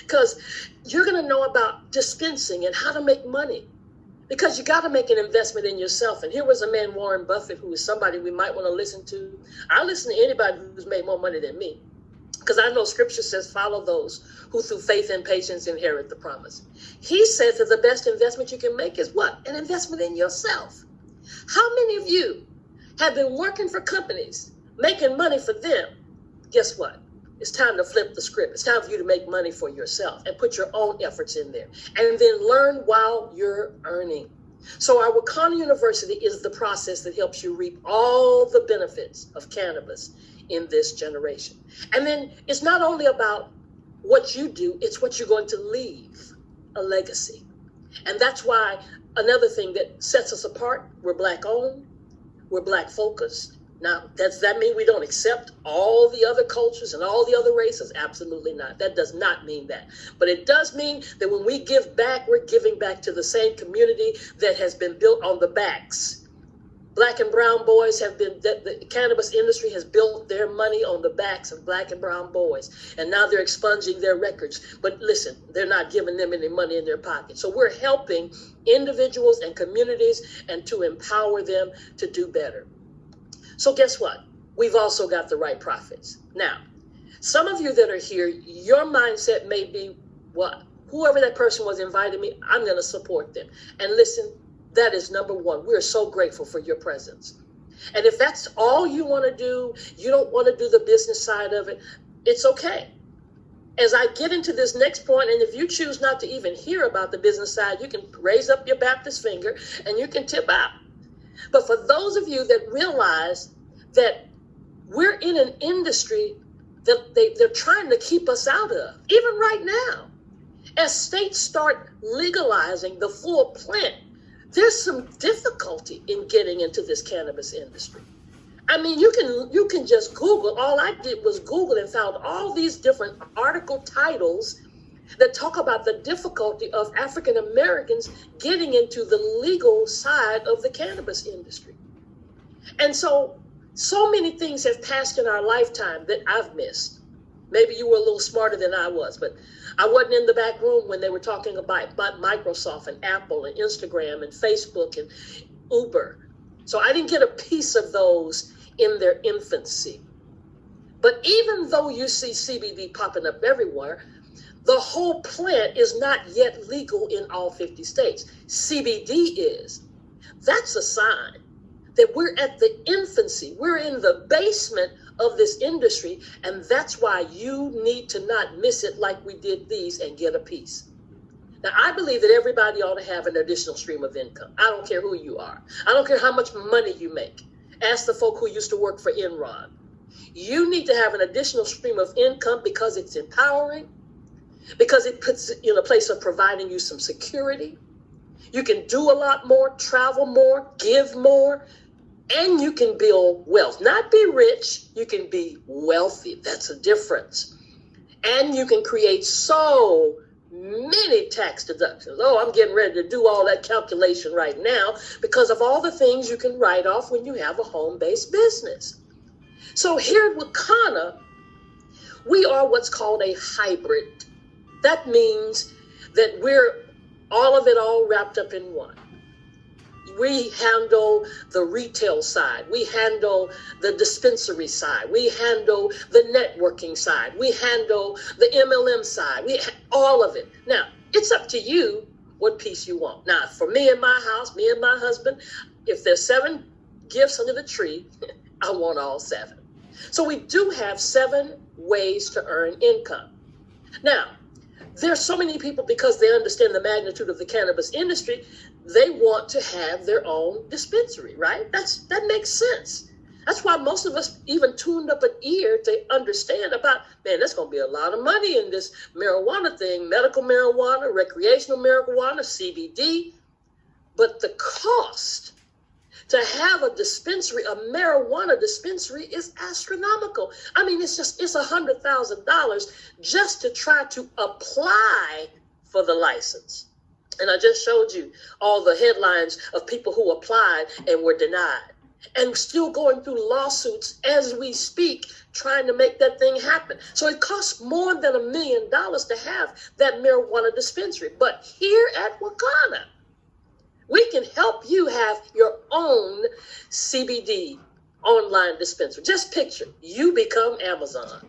because you're going to know about dispensing and how to make money. Because you got to make an investment in yourself. And here was a man, Warren Buffett, who is somebody we might want to listen to. I listen to anybody who's made more money than me, because I know scripture says, follow those who through faith and patience inherit the promise. He says that the best investment you can make is what? An investment in yourself. How many of you have been working for companies, making money for them? Guess what? It's time to flip the script. It's time for you to make money for yourself and put your own efforts in there, and then learn while you're earning. So our Wakana University is the process that helps you reap all the benefits of cannabis in this generation. And then it's not only about what you do, it's what you're going to leave, a legacy. And that's why another thing that sets us apart, we're Black owned, we're Black focused. Now, does that mean we don't accept all the other cultures and all the other races? Absolutely not. That does not mean that. But it does mean that when we give back, we're giving back to the same community that has been built on the backs. Black and brown boys have been, the cannabis industry has built their money on the backs of Black and brown boys. And now they're expunging their records. But listen, they're not giving them any money in their pocket. So we're helping individuals and communities and to empower them to do better. So guess what? We've also got the right profits. Now, some of you that are here, your mindset may be, well, whoever that person was inviting me, I'm going to support them. And listen, that is number one. We're so grateful for your presence. And if that's all you want to do, you don't want to do the business side of it, it's okay. As I get into this next point, and if you choose not to even hear about the business side, you can raise up your Baptist finger and you can tip out. But for those of you that realize that we're in an industry that they're trying to keep us out of, even right now, as states start legalizing the full plant, there's some difficulty in getting into this cannabis industry. I mean, you can just Google. All I did was Google and found all these different article titles that talk about the difficulty of African Americans getting into the legal side of the cannabis industry. And so many things have passed in our lifetime that I've missed. Maybe you were a little smarter than I was, but I wasn't in the back room when they were talking about Microsoft and Apple and Instagram and Facebook and Uber. So I didn't get a piece of those in their infancy. But even though you see CBD popping up everywhere, the whole plant is not yet legal in all 50 states. CBD is. That's a sign that we're at the infancy. We're in the basement of this industry, and that's why you need to not miss it like we did these and get a piece. Now, I believe that everybody ought to have an additional stream of income. I don't care who you are. I don't care how much money you make. Ask the folk who used to work for Enron. You need to have an additional stream of income because it's empowering, because it puts you in a place of providing you some security. You can do a lot more, travel more, give more, and you can build wealth. Not be rich, you can be wealthy. That's a difference. And you can create so many tax deductions. Oh, I'm getting ready to do all that calculation right now because of all the things you can write off when you have a home-based business. So here at Wakana, we are what's called a hybrid. That means that we're all of it all wrapped up in one. We handle the retail side. We handle the dispensary side. We handle the networking side. We handle the MLM side. All of it. Now, it's up to you what piece you want. Now, for me and my house, me and my husband, if there's 7 gifts under the tree, I want all 7. So we do have 7 ways to earn income. Now, there's so many people, because they understand the magnitude of the cannabis industry, they want to have their own dispensary, right? That makes sense. That's why most of us even tuned up an ear to understand about, man, there's going to be a lot of money in this marijuana thing, medical marijuana, recreational marijuana, CBD. But the cost to have a dispensary, a marijuana dispensary, is astronomical. I mean, it's $100,000 just to try to apply for the license. And I just showed you all the headlines of people who applied and were denied, and still going through lawsuits as we speak, trying to make that thing happen. So it costs more than $1 million to have that marijuana dispensary. But here at Wakana, we can help you have your own CBD online dispensary. Just picture, you become Amazon.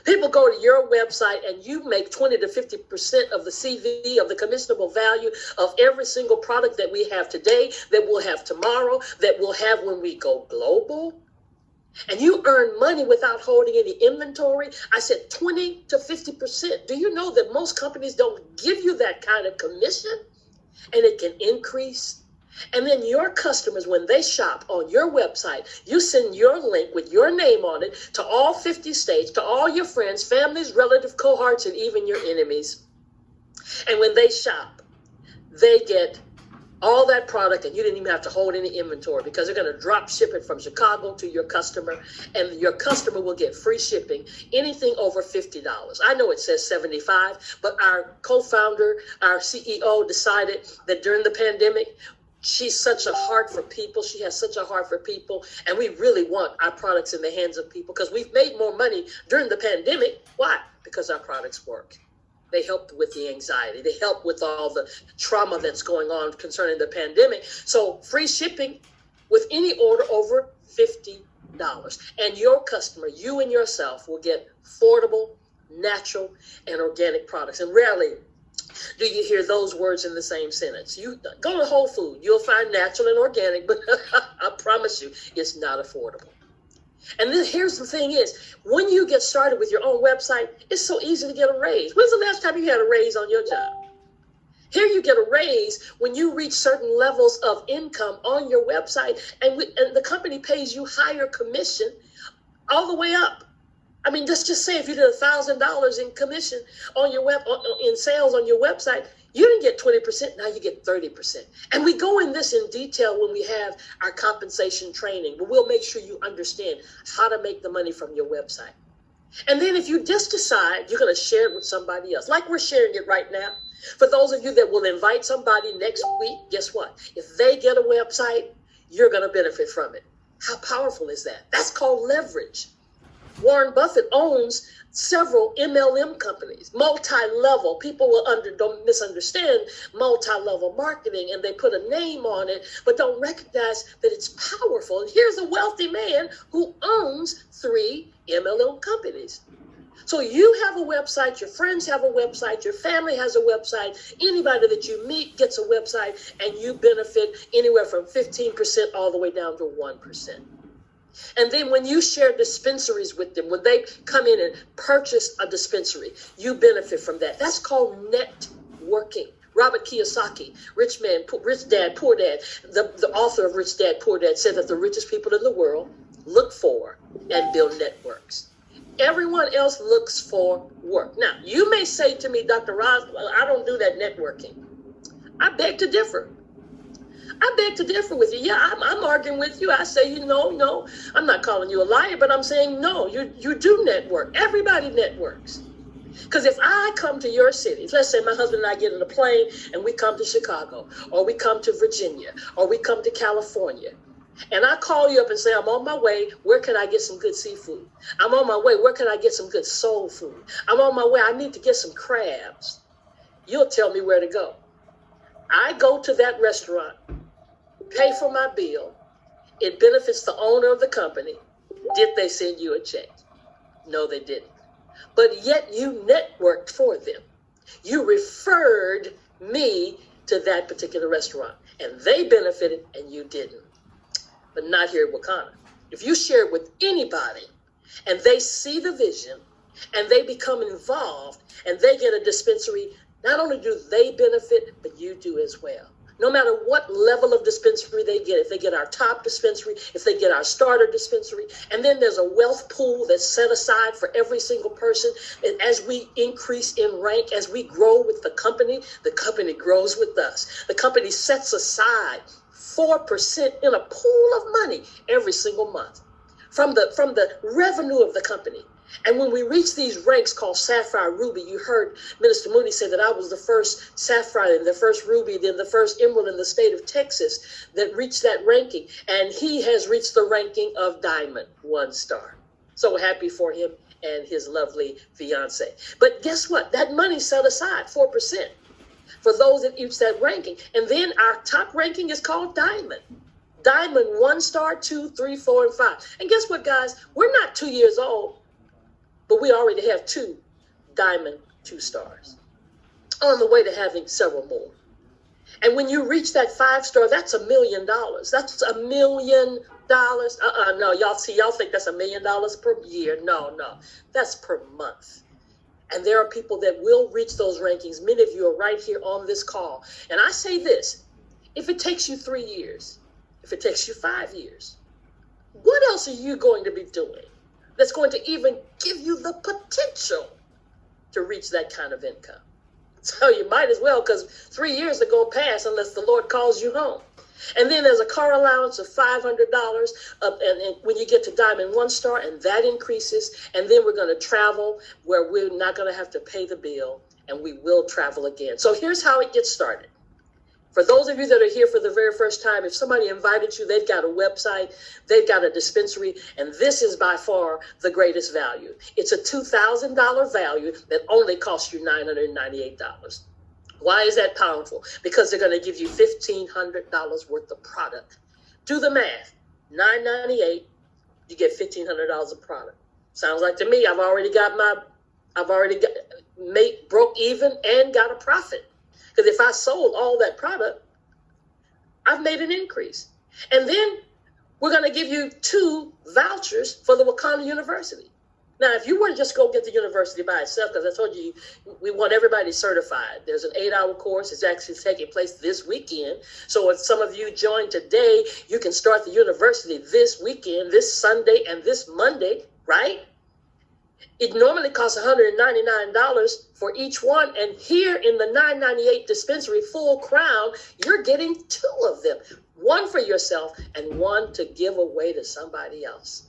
People go to your website and you make 20 to 50% of the CV, of the commissionable value of every single product that we have today, that we'll have tomorrow, that we'll have when we go global. And you earn money without holding any inventory. I said 20 to 50%. Do you know that most companies don't give you that kind of commission? And it can increase. And then your customers, when they shop on your website, you send your link with your name on it to all 50 states, to all your friends, families, relatives, cohorts, and even your enemies. And when they shop, they get all that product, and you didn't even have to hold any inventory, because they're going to drop ship it from Chicago to your customer, and your customer will get free shipping, anything over $50. I know it says $75, but our co-founder, our CEO, decided that during the pandemic, she's such a heart for people. She has such a heart for people. And we really want our products in the hands of people, because we've made more money during the pandemic. Why? Because our products work. They help with the anxiety. They help with all the trauma that's going on concerning the pandemic. So free shipping with any order over $50. And your customer, you and yourself, will get affordable, natural, and organic products. And rarely do you hear those words in the same sentence. You go to Whole Foods, you'll find natural and organic, but I promise you, it's not affordable. And then here's the thing is, when you get started with your own website, it's so easy to get a raise. When's the last time you had a raise on your job? Here you get a raise when you reach certain levels of income on your website, and the company pays you higher commission all the way up. I mean, let's just say if you did $1,000 in commission on your in sales on your website, you didn't get 20%, now you get 30%. And we go in this in detail when we have our compensation training, but we'll make sure you understand how to make the money from your website. And then if you just decide you're going to share it with somebody else, like we're sharing it right now, for those of you that will invite somebody next week, guess what? If they get a website, you're going to benefit from it. How powerful is that? That's called leverage. Warren Buffett owns several MLM companies, multi-level. People don't misunderstand multi-level marketing, and they put a name on it, but don't recognize that it's powerful. And here's a wealthy man who owns 3 MLM companies. So you have a website, your friends have a website, your family has a website, anybody that you meet gets a website, and you benefit anywhere from 15% all the way down to 1%. And then when you share dispensaries with them, when they come in and purchase a dispensary, you benefit from that. That's called networking. Robert Kiyosaki, Rich Dad, Poor Dad, the author of Rich Dad, Poor Dad, said that the richest people in the world look for and build networks. Everyone else looks for work. Now, you may say to me, Dr. Roz, well, I don't do that networking. I beg to differ. With you. Yeah, I'm arguing with you. I say, no, I'm not calling you a liar, but I'm saying, no, you do network. Everybody networks. Because if I come to your city, let's say my husband and I get in a plane and we come to Chicago, or we come to Virginia, or we come to California, and I call you up and say, I'm on my way, where can I get some good seafood? I'm on my way, where can I get some good soul food? I'm on my way, I need to get some crabs. You'll tell me where to go. I go to that restaurant, pay for my bill. It benefits the owner of the company. Did they send you a check? No, they didn't. But yet you networked for them. You referred me to that particular restaurant, and they benefited and you didn't. But not here at Wakana. If you share it with anybody and they see the vision and they become involved and they get a dispensary, not only do they benefit, but you do as well. No matter what level of dispensary they get, if they get our top dispensary, if they get our starter dispensary, and then there's a wealth pool that's set aside for every single person. And as we increase in rank, as we grow with the company grows with us. The company sets aside 4% in a pool of money every single month from the revenue of the company. And when we reach these ranks called Sapphire, Ruby, you heard Minister Mooney say that I was the first Sapphire and the first Ruby, then the first Emerald in the state of Texas that reached that ranking. And he has reached the ranking of Diamond, 1 star. So happy for him and his lovely fiance. But guess what? That money set aside, 4%, for those that reach that ranking. And then our top ranking is called Diamond. Diamond, 1 star, 2, 3, 4, and 5. And guess what, guys? We're not 2 years old. But we already have 2 Diamond 2 stars, on the way to having several more. And when you reach that 5 star, that's $1 million. That's $1 million. No, y'all think that's $1 million per year. No, that's per month. And there are people that will reach those rankings. Many of you are right here on this call. And I say this, if it takes you 3 years, if it takes you 5 years, what else are you going to be doing that's going to even give you the potential to reach that kind of income? So you might as well, because 3 years are going to pass unless the Lord calls you home. And then there's a car allowance of $500 and when you get to Diamond 1 star, and that increases. And then we're going to travel where we're not going to have to pay the bill, and we will travel again. So here's how it gets started. For those of you that are here for the very first time, if somebody invited you, they've got a website, they've got a dispensary, and this is by far the greatest value. It's a $2,000 value that only costs you $998. Why is that powerful? Because they're going to give you $1,500 worth of product. Do the math. $998, you get $1,500 of product. Sounds like to me, I've already broke even and got a profit. Because if I sold all that product, I've made an increase. And then we're going to give you 2 vouchers for the Wakana University. Now, if you were to just go get the university by itself, because I told you, we want everybody certified. There's an 8-hour course. It's actually taking place this weekend. So if some of you join today, you can start the university this weekend, this Sunday, and this Monday, right? It normally costs $199 for each one. And here in the $998 dispensary, full crown, you're getting 2 of them. 1 for yourself and 1 to give away to somebody else.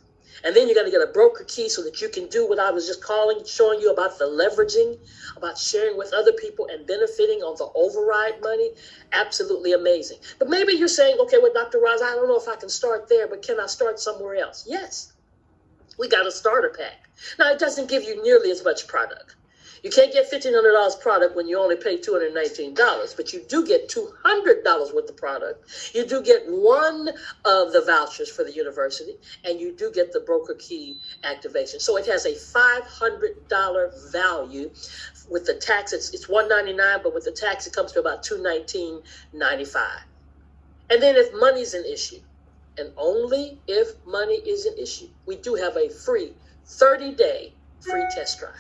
And then you're going to get a broker key so that you can do what I was just showing you about the leveraging, about sharing with other people and benefiting on the override money. Absolutely amazing. But maybe you're saying, okay, well, Dr. Roz, I don't know if I can start there, but can I start somewhere else? Yes. We got a starter pack. Now, it doesn't give you nearly as much product. You can't get $1,500 product when you only pay $219, but you do get $200 worth of product. You do get 1 of the vouchers for the university, and you do get the broker key activation. So it has a $500 value. With the tax, it's $199, but with the tax, it comes to about $219.95. And then if money's an issue, and only if money is an issue, we do have a free 30-day free test drive.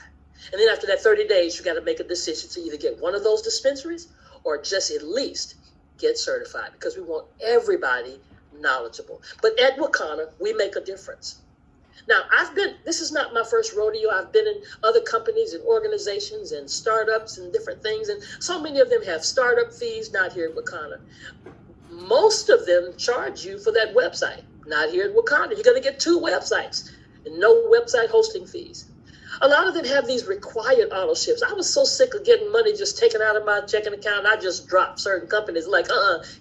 And then after that 30 days, you got to make a decision to either get one of those dispensaries or just at least get certified, because we want everybody knowledgeable. But at Wakana, we make a difference. Now, this is not my first rodeo. I've been in other companies and organizations and startups and different things. And so many of them have startup fees, not here at Wakana. Most of them charge you for that website. Not here at Wakana. You're going to get 2 websites and no website hosting fees. A lot of them have these required auto ships. I was so sick of getting money just taken out of my checking account. I just dropped certain companies like,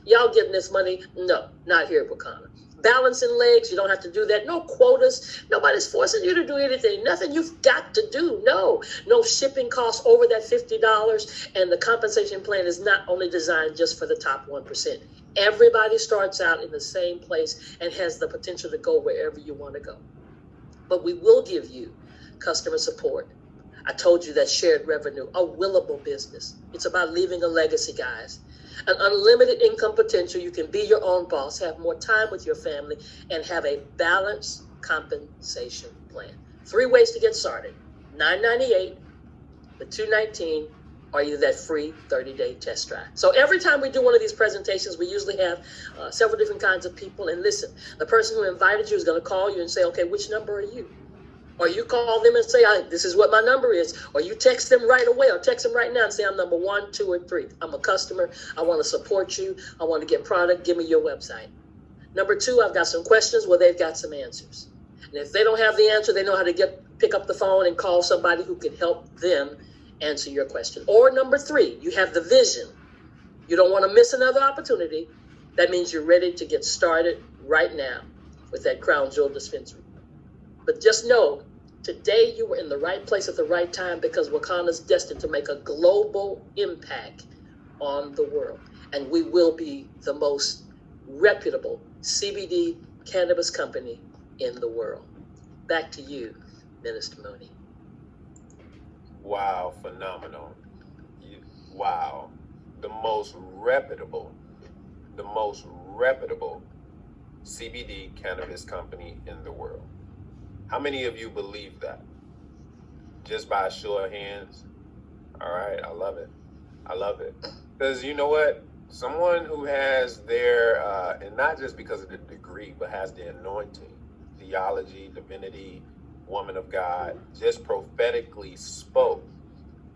y'all getting this money? No, not here at Wakanda. Balancing legs, you don't have to do that. No quotas. Nobody's forcing you to do anything. Nothing you've got to do. No shipping costs over that $50. And the compensation plan is not only designed just for the top 1%. Everybody starts out in the same place and has the potential to go wherever you want to go. But we will give you customer support. I told you that shared revenue, a willable business. It's about leaving a legacy, guys. An unlimited income potential. You can be your own boss, have more time with your family, and have a balanced compensation plan. 3 ways to get started: $9.98, the $2.19, or either that free 30-day test drive. So every time we do one of these presentations, we usually have several different kinds of people. And listen, the person who invited you is going to call you and say, okay, which number are you? Or you call them and say, this is what my number is. Or you text them right away, or text them right now and say, I'm number 1, 2, or 3. I'm a customer. I want to support you. I want to get product. Give me your website. Number 2, I've got some questions. Well, they've got some answers. And if they don't have the answer, they know how to pick up the phone and call somebody who can help them answer your question. Or number 3, you have the vision. You don't want to miss another opportunity. That means you're ready to get started right now with that Crown Jewel dispensary. But just know, today you were in the right place at the right time, because Wakanda's destined to make a global impact on the world. And we will be the most reputable CBD cannabis company in the world. Back to you, Minister Mooney. Wow, phenomenal. Wow. The most reputable CBD cannabis company in the world. How many of you believe that? Just by a show of hands? All right, I love it. I love it. Because you know what? Someone who has their, and not just because of the degree, but has the anointing, theology, divinity, woman of God, just prophetically spoke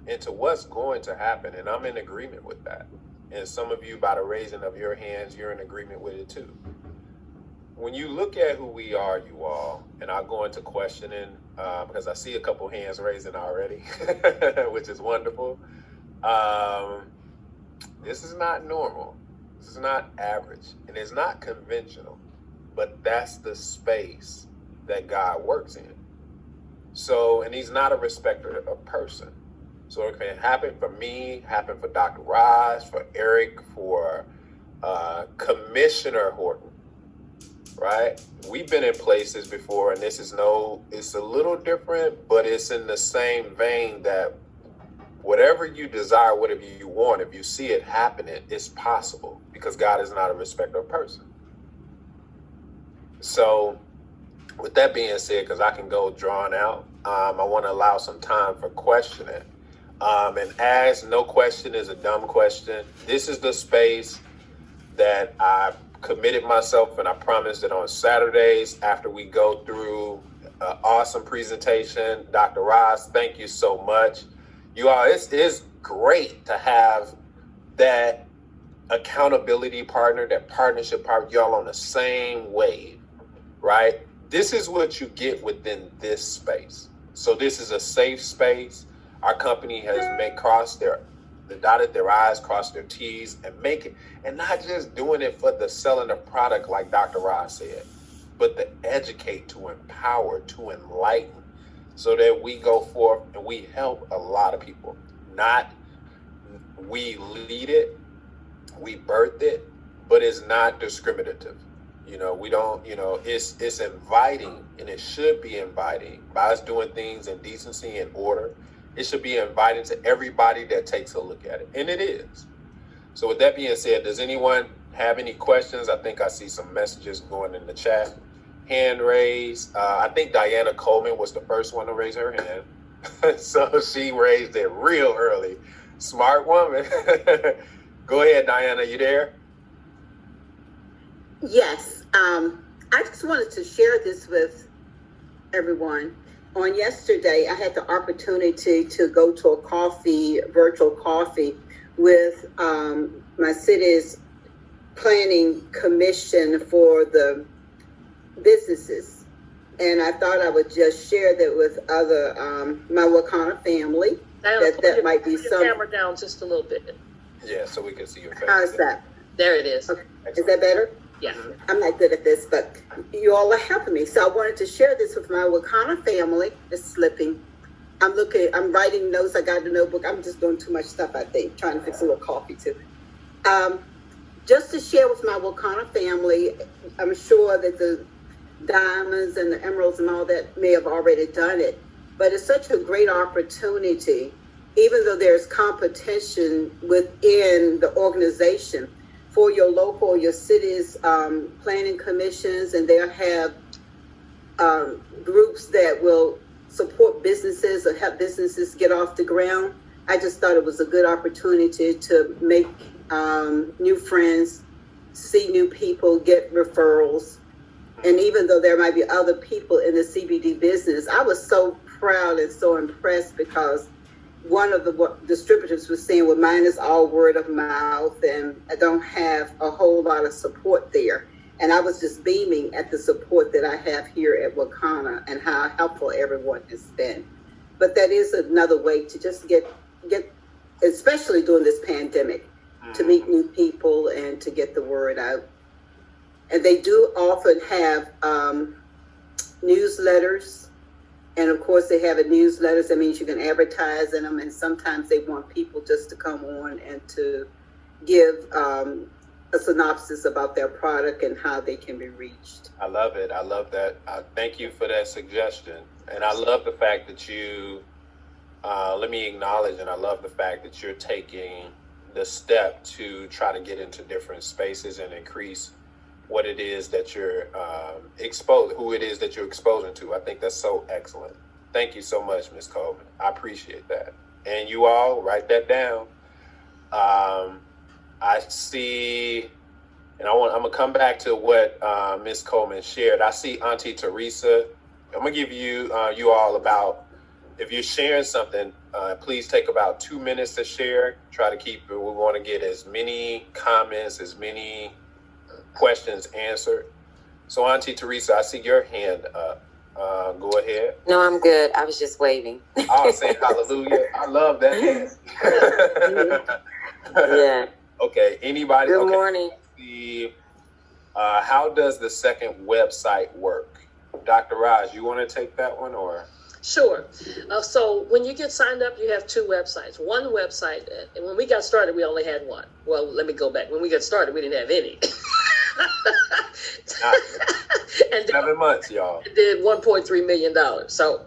into what's going to happen. And I'm in agreement with that. And some of you, by the raising of your hands, you're in agreement with it too. When you look at who we are, you all, and I'll go into questioning because I see a couple hands raising already, which is wonderful. This is not normal. This is not average, and it's not conventional, but that's the space that God works in. So, and he's not a respecter of person. So it can happen for me, happen for Dr. Ross, for Eric, for Commissioner Horton, right? We've been in places before, and this is it's a little different, but it's in the same vein that whatever you desire, whatever you want, if you see it happening, it's possible, because God is not a respecter of person. So with that being said, because I can go drawn out, I want to allow some time for questioning. And as no question is a dumb question, this is the space that I've committed myself, and I promised that on Saturdays, after we go through an awesome presentation, Dr. Ross, thank you so much. You all, it is great to have that accountability partner, that partnership partner, y'all on the same wave, right? This is what you get within this space. So this is a safe space. Our company has dotted their I's, crossed their T's, and not just doing it for the selling of product like Dr. Ross said, but to educate, to empower, to enlighten, so that we go forth and we help a lot of people. Not we lead it, we birth it, but it's not discriminative. We don't, it's inviting, and it should be inviting by us doing things in decency and order. It should be inviting to everybody that takes a look at it. And it is. So with that being said, does anyone have any questions? I think I see some messages going in the chat. Hand raised. I think Diana Coleman was the first one to raise her hand. So she raised it real early. Smart woman. Go ahead, Diana. You there? Yes. I just wanted to share this with everyone. On yesterday, I had the opportunity to go to a virtual coffee with my city's planning commission for the businesses. And I thought I would just share that with other, my Wakana family. That might be some. Camera down just a little bit. Yeah, so we can see your face. How's that? There it is. Okay. Is that better? Yeah. I'm not good at this, but you all are helping me. So I wanted to share this with my Wakana family. It's slipping. I'm writing notes. I got a notebook. I'm just doing too much stuff, I think, trying to fix a little coffee too. Just to share with my Wakana family, I'm sure that the diamonds and the emeralds and all that may have already done it, but it's such a great opportunity, even though there's competition within the organization for your local, your city's planning commissions, and they'll have groups that will support businesses or help businesses get off the ground. I just thought it was a good opportunity to make new friends, see new people, get referrals. And even though there might be other people in the CBD business, I was so proud and so impressed because one of the distributors was saying, well, mine is all word of mouth and I don't have a whole lot of support there. And I was just beaming at the support that I have here at Wakana and how helpful everyone has been. But that is another way to just get, especially during this pandemic, to meet new people and to get the word out. And they do often have newsletters. And of course, they have newsletters. That means you can advertise in them. And sometimes they want people just to come on and to give a synopsis about their product and how they can be reached. I love it. I love that. Thank you for that suggestion. And I love the fact that you, let me acknowledge, and I love the fact that you're taking the step to try to get into different spaces and increase what it is that you're who it is that you're exposing to. I think that's so excellent. Thank you so much, Ms. Coleman. I appreciate that. And you all write that down. I see, and I'm gonna come back to what Ms. Coleman shared. I see Auntie Teresa. I'm gonna give you you all about, if you're sharing something, please take about 2 minutes to share. Try to keep it. We want to get as many comments, as many questions answered. So Auntie Teresa, I see your hand up. Go ahead. No, I'm good. I was just waving. Oh, saying hallelujah. I love that hand. Yeah. Okay, anybody? Good morning. How does the second website work? Dr. Raj, you want to take that one or? Sure. So when you get signed up, you have two websites. One website, and when we got started, we only had one. Well, let me go back. When we got started, we didn't have any. And 7 months, y'all. It did $1.3 million. So,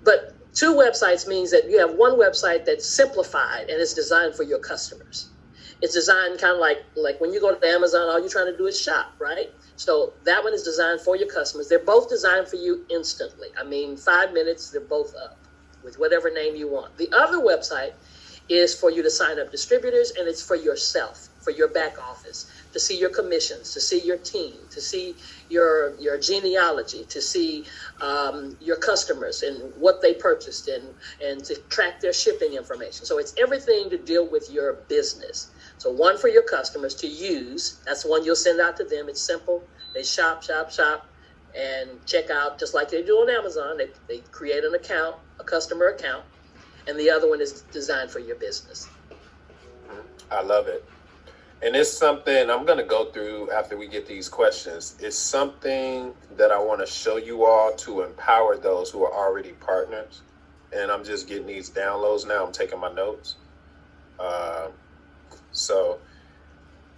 but two websites means that you have one website that's simplified and it's designed for your customers. It's designed kind of like when you go to Amazon, all you're trying to do is shop, right? So that one is designed for your customers. They're both designed for you instantly. I mean, 5 minutes, they're both up with whatever name you want. The other website is for you to sign up distributors, and it's for yourself, for your back office, to see your commissions, to see your team, to see your genealogy, to see your customers and what they purchased and to track their shipping information. So it's everything to deal with your business. So one for your customers to use. That's the one you'll send out to them. It's simple. They shop, and check out just like they do on Amazon. They create an account, a customer account, and the other one is designed for your business. I love it. And it's something I'm going to go through after we get these questions. It's something that I want to show you all to empower those who are already partners. And I'm just getting these downloads now. I'm taking my notes. So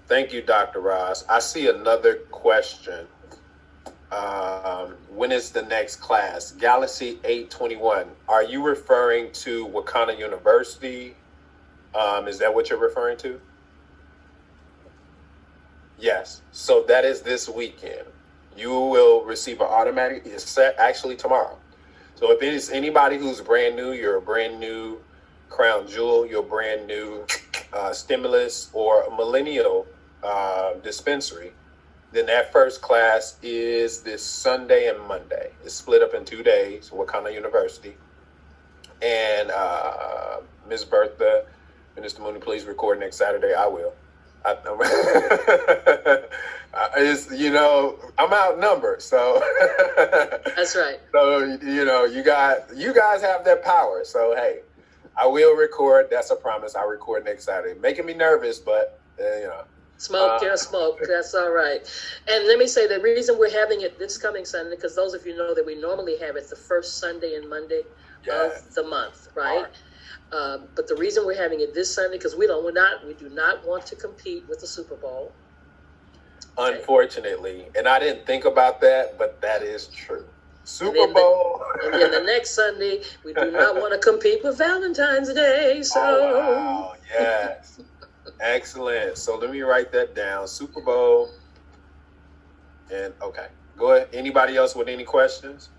thank you, Dr. Ross. I see another question. When is the next class? Galaxy 821. Are you referring to Wakana University? Is that what you're referring to? Yes. So that is this weekend. You will receive an automatic, it's actually tomorrow. So if it is anybody who's brand new, you're a brand new crown jewel, you're a brand new stimulus or a millennial dispensary, then that first class is this Sunday and Monday. It's split up in 2 days, Wakana University. And Ms. Bertha, Minister Mooney, please record next Saturday. I will. It's, I'm outnumbered, so That's right. So you guys have that power. So hey, I will record. That's a promise. I'll record next Saturday. Making me nervous, but Smoke, smoke. That's all right. And let me say the reason we're having it this coming Sunday, because those of you know that we normally have it the first Sunday and Monday of the month, right? But the reason we're having it this Sunday, because we do not want to compete with the Super Bowl. Unfortunately, and I didn't think about that, but that is true. Super Bowl. And then the next Sunday, we do not want to compete with Valentine's Day. So, wow, yes. Excellent. So let me write that down. Super Bowl. And okay, go ahead. Anybody else with any questions?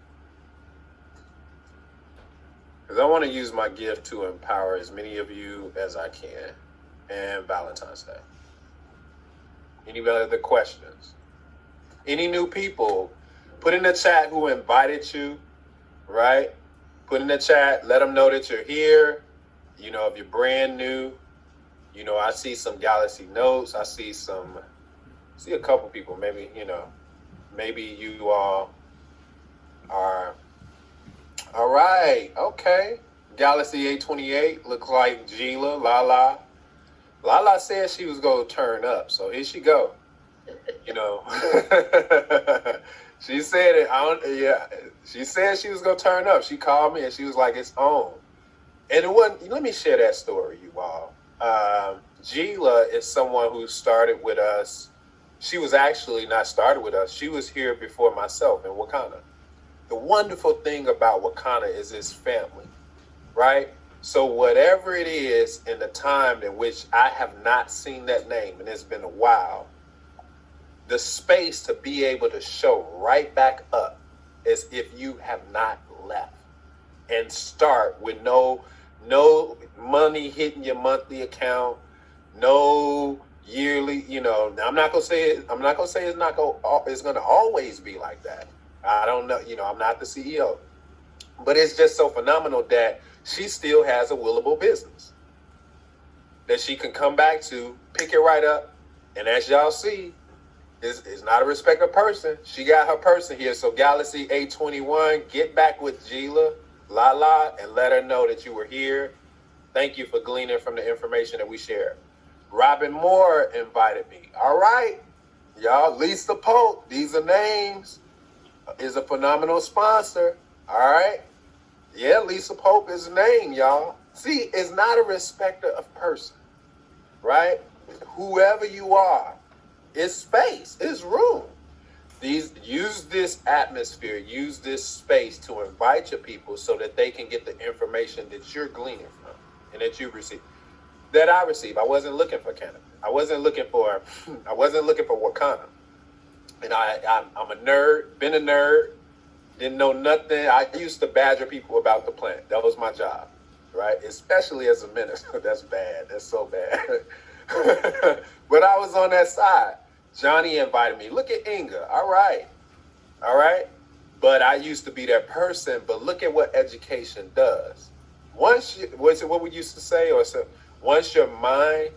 Because I want to use my gift to empower as many of you as I can. And Valentine's Day. Any other questions? Any new people? Put in the chat who invited you, right? Put in the chat. Let them know that you're here. If you're brand new. I see some Galaxy Notes. I see a couple people. Maybe you all are. All right. Okay. Galaxy 828 looks like Gila, Lala. Lala said she was going to turn up. So here she go. She said it. She said she was going to turn up. She called me and she was like, it's on. And it wasn't, let me share that story, you all. Gila is someone who started with us. She was actually not started with us. She was here before myself in Wakanda. The wonderful thing about Wakanda is its family, right? So whatever it is in the time in which I have not seen that name, and it's been a while, the space to be able to show right back up as if you have not left and start with no money hitting your monthly account, no yearly, I'm not gonna say it's gonna always be like that. I don't know, I'm not the CEO. But it's just so phenomenal that she still has a willable business that she can come back to, pick it right up, and as y'all see, is not a respected person. She got her person here. So Galaxy 821, get back with Gila, Lala, and let her know that you were here. Thank you for gleaning from the information that we shared. Robin Moore invited me. All right, y'all. Lisa Pope, these are names, is a phenomenal sponsor. All right. Yeah, Lisa Pope is a name, y'all. See, it's not a respecter of person, right? Whoever you are, it's space, it's room. Use this atmosphere, use this space to invite your people so that they can get the information that you're gleaning from and that you receive. That I receive. I wasn't looking for Canada. I wasn't looking for Wakanda. And I'm a nerd, been a nerd, didn't know nothing. I used to badger people about the plant. That was my job, right? Especially as a minister. That's bad. That's so bad. But I was on that side. Johnny invited me. Look at Inga. All right. But I used to be that person. But look at what education does. Once your mind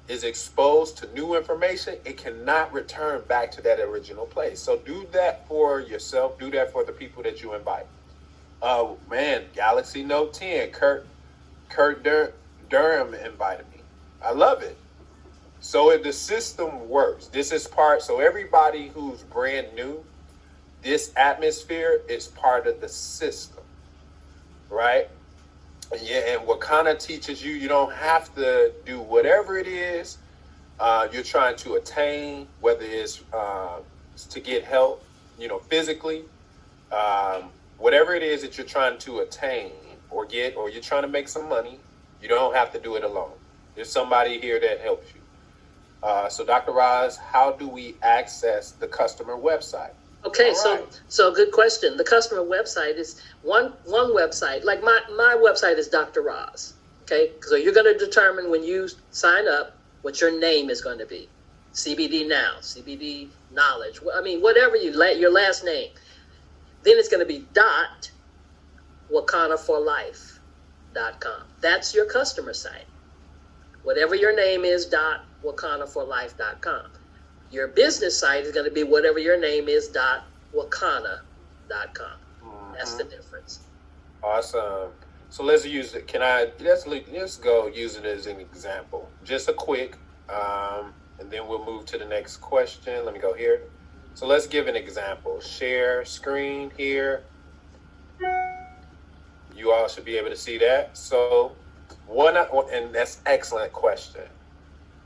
is exposed to new information, it cannot return back to that original place. So do that for yourself. Do that for the people that you invite. Oh man, Galaxy Note 10. Kurt Durham invited me. I love it. So if the system works, this is part. So everybody who's brand new, this atmosphere is part of the system, right? Yeah, and what kind of teaches you, you don't have to do whatever it is you're trying to attain, whether it's to get help, physically, whatever it is that you're trying to attain or get, or you're trying to make some money, you don't have to do it alone. There's somebody here that helps you. So Dr. Roz, how do we access the customer website? Okay, so good question. The customer website is one website. Like my website is Dr. Roz. Okay, so you're going to determine when you sign up what your name is going to be. CBD Now, CBD Knowledge. I mean, whatever your last name. Then it's going to be .WakandaForLife.com. That's your customer site. Whatever your name is, wakanaforlife.com. Your business site is going to be whatever your name is, .wakana.com. That's the difference. Awesome. So let's use it. Let's go use it as an example. Just a quick, and then we'll move to the next question. Let me go here. So let's give an example. Share screen here. You all should be able to see that. So and that's excellent question.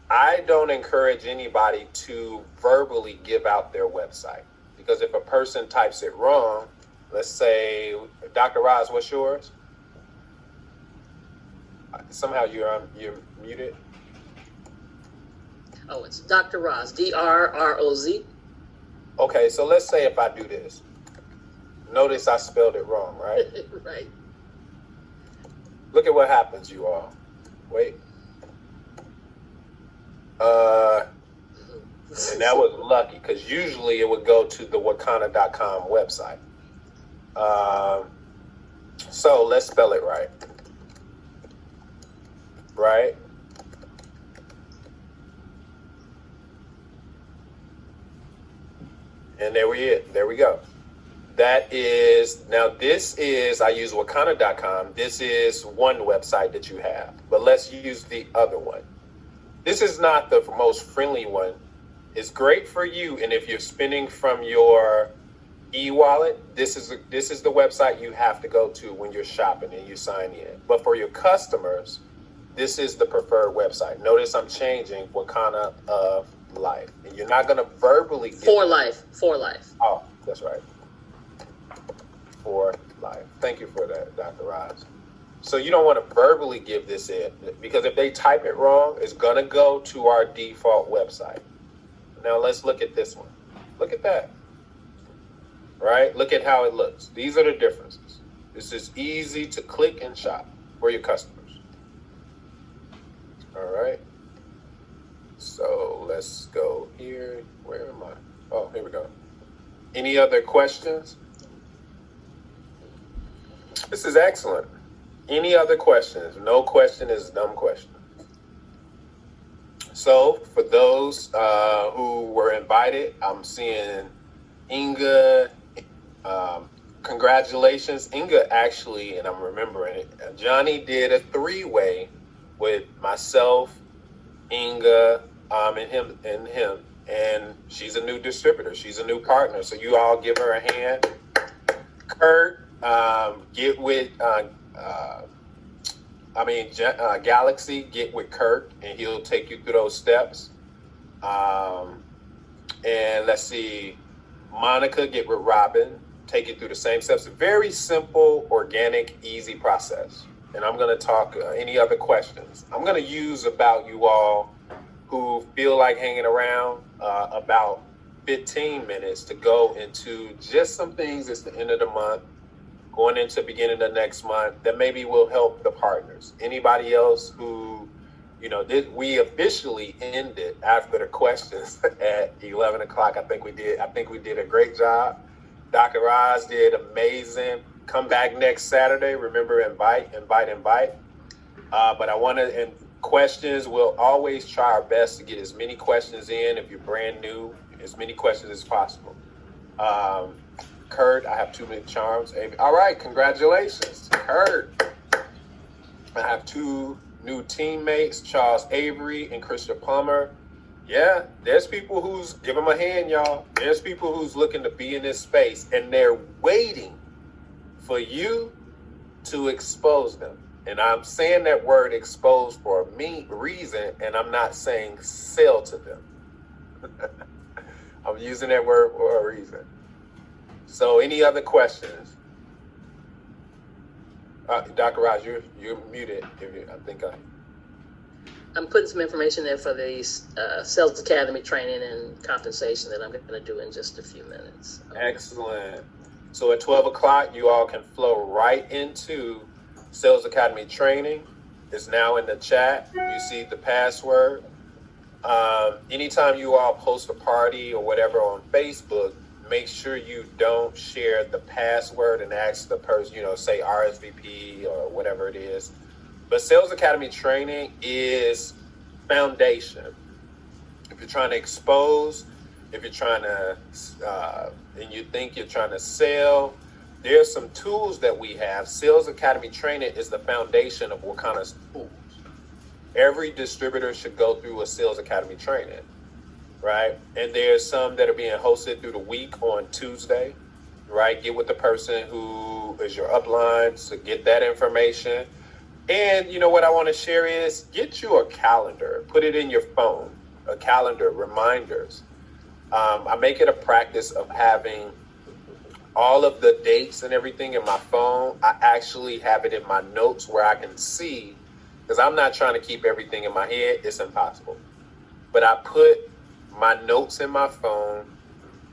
I don't encourage anybody to verbally give out their website, because if a person types it wrong, let's say, Dr. Roz, what's yours? Somehow you're muted. Oh, it's Dr. Roz, DRROZ. Okay, so let's say if I do this. Notice I spelled it wrong, right? Right. Look at what happens, you all. Wait. And that was lucky, because usually it would go to the wakana.com website. So let's spell it right. Right? And there we go. That is, now this is, I use wakana.com. This is one website that you have, but let's use the other one. This is not the most friendly one. It's great for you, and if you're spending from your e-wallet, this is the website you have to go to when you're shopping and you sign in. But for your customers, this is the preferred website. Notice I'm changing Wakana of Life, and you're not going to verbally give For life. Oh, that's right. For life. Thank you for that, Dr. Roz. So you don't want to verbally give this in, because if they type it wrong, it's going to go to our default website. Now let's look at this one. Look at that. Right? Look at how it looks. These are the differences. This is easy to click and shop for your customers. All right. So let's go here. Where am I? Oh, here we go. Any other questions? This is excellent. Any other questions? No question is a dumb question. So for those who were invited, I'm seeing Inga. Congratulations. Inga actually, and I'm remembering it, Johnny did a 3-way with myself, Inga, and him. And she's a new distributor. She's a new partner. So you all give her a hand. Kurt, get with Galaxy, get with Kurt, and he'll take you through those steps. And let's see, Monica, get with Robin, take you through the same steps. A very simple, organic, easy process. And I'm going to talk, any other questions? I'm going to use about you all who feel like hanging around about 15 minutes to go into just some things. It's the end of the month, going into the beginning of next month, that maybe will help the partners. Anybody else who, we officially ended after the questions at 11 o'clock. I think we did a great job. Dr. Roz did amazing. Come back next Saturday. Remember, invite. But I want to, and questions, we'll always try our best to get as many questions in. If you're brand new, as many questions as possible. Kurt, I have too many charms. All right, congratulations, Kurt. I have 2 new teammates, Charles Avery and Christian Plummer. Yeah, there's people who's, give them a hand, y'all. There's people who's looking to be in this space, and they're waiting for you to expose them. And I'm saying that word expose for a reason, and I'm not saying sell to them. I'm using that word for a reason. So any other questions? Dr. Raj, you're muted. I'm putting some information in for the Sales Academy training and compensation that I'm going to do in just a few minutes. Excellent. So at 12 o'clock, you all can flow right into Sales Academy training. It's now in the chat. You see the password. Anytime you all post a party or whatever on Facebook, make sure you don't share the password and ask the person, say RSVP or whatever it is. But Sales Academy training is foundation. if you're trying to expose, if you're trying to, and you think you're trying to sell, there's some tools that we have. Sales Academy training is the foundation of what kind of tools. Every distributor should go through a Sales Academy training, right? And there's some that are being hosted through the week on Tuesday, right? Get with the person who is your upline to get that information. And you know what I want to share is get you a calendar, put it in your phone, a calendar, reminders. I make it a practice of having all of the dates and everything in my phone. I actually have it in my notes where I can see, because I'm not trying to keep everything in my head. It's impossible. But I put my notes in my phone.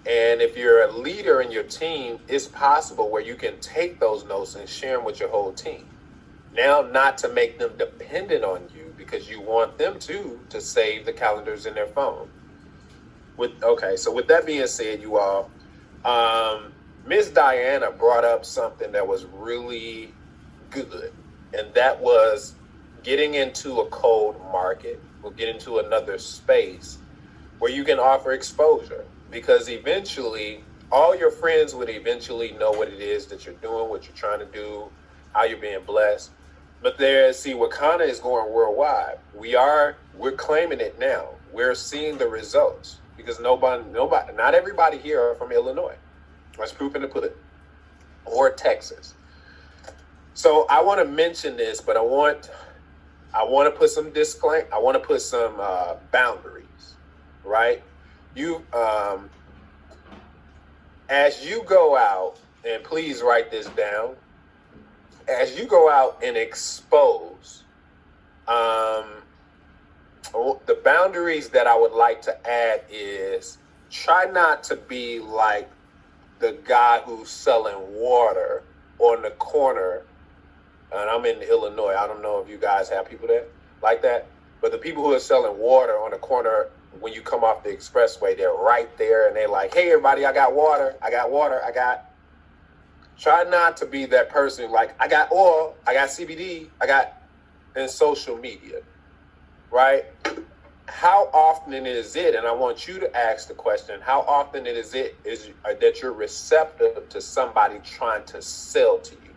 And if you're a leader in your team, it's possible where you can take those notes and share them with your whole team. Now, not to make them dependent on you, because you want them to save the calendars in their phone. So with that being said, you all, Miss Diana brought up something that was really good, and that was getting into a cold market or get into another space where you can offer exposure, because eventually all your friends would eventually know what it is that you're doing, what you're trying to do, how you're being blessed. But Wakanda is going worldwide. We're claiming it now. We're seeing the results, because not everybody here are from Illinois. That's proof in the pudding. Or Texas. So I want to mention this, but I want to put some disclaimer. I want to put some boundaries, right? As you go out, and please write this down. As you go out and expose, the boundaries that I would like to add is try not to be like the guy who's selling water on the corner. And I'm in Illinois. I don't know if you guys have people there like that, but the people who are selling water on the corner, when you come off the expressway, they're right there and they're like, hey, everybody, I got water. Try not to be that person like, I got oil, I got CBD, in social media, right? How often is it, and I want you to ask the question, how often is that you're receptive to somebody trying to sell to you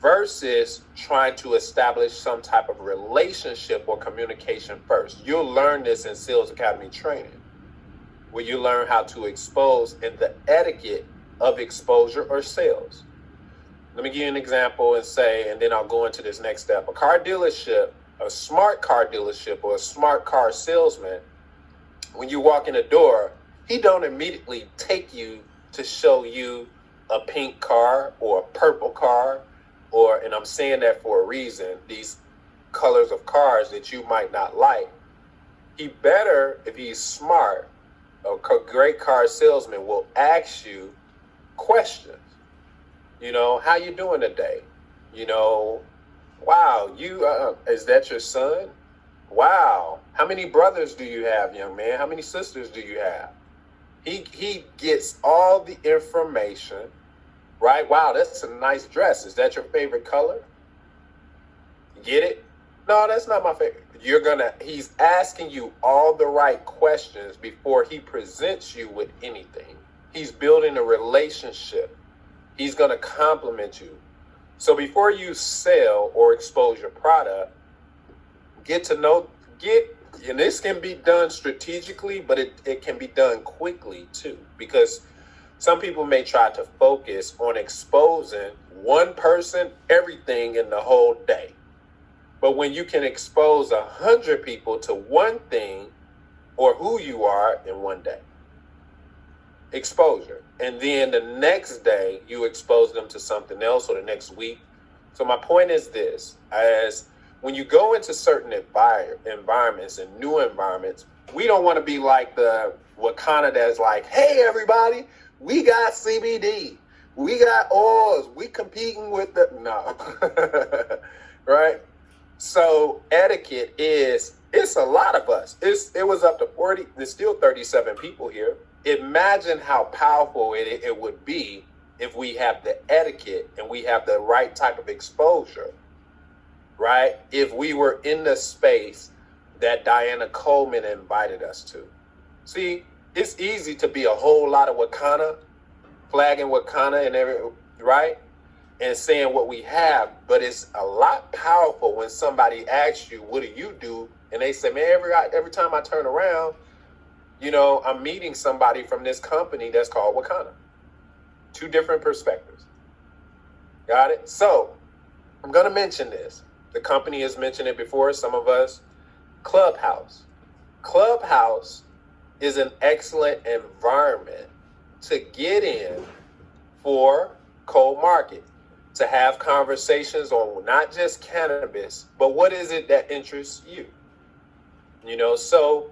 versus trying to establish some type of relationship or communication first? You'll learn this in Sales Academy training, where you learn how to expose and the etiquette of exposure or sales. Let me give you an example and then I'll go into this next step. A car dealership, a smart car dealership or a smart car salesman, when you walk in the door, he don't immediately take you to show you a pink car or a purple car, and I'm saying that for a reason, these colors of cars that you might not like. He better, if he's smart, a great car salesman will ask you questions. How you doing today? Wow, is that your son? Wow, how many brothers do you have, young man? How many sisters do you have? He gets all the information, right? Wow, that's a nice dress. Is that your favorite color? Get it? No, that's not my favorite. He's asking you all the right questions before he presents you with anything. He's building a relationship. He's going to compliment you. So before you sell or expose your product, and this can be done strategically, but it can be done quickly too, because some people may try to focus on exposing one person, everything in the whole day. But when you can expose 100 people to one thing or who you are in one day, exposure. And then the next day you expose them to something else, or the next week. So my point is this, as when you go into certain environments and new environments, we don't want to be like the Wakanda that's like, hey, everybody, we got CBD, we got oils, we competing with no, right? So etiquette it's a lot of us. It was up to 40, there's still 37 people here. Imagine how powerful it would be if we have the etiquette and we have the right type of exposure, right? If we were in the space that Diana Coleman invited us to. See, it's easy to be a whole lot of Wakanda, flagging Wakanda and right? And saying what we have, but it's a lot powerful when somebody asks you, what do you do? And they say, man, every time I turn around, I'm meeting somebody from this company that's called Wakanda. Two different perspectives. Got it? So I'm going to mention this. The company has mentioned it before, some of us. Clubhouse. Clubhouse is an excellent environment to get in for cold market, to have conversations on not just cannabis, but what is it that interests you? So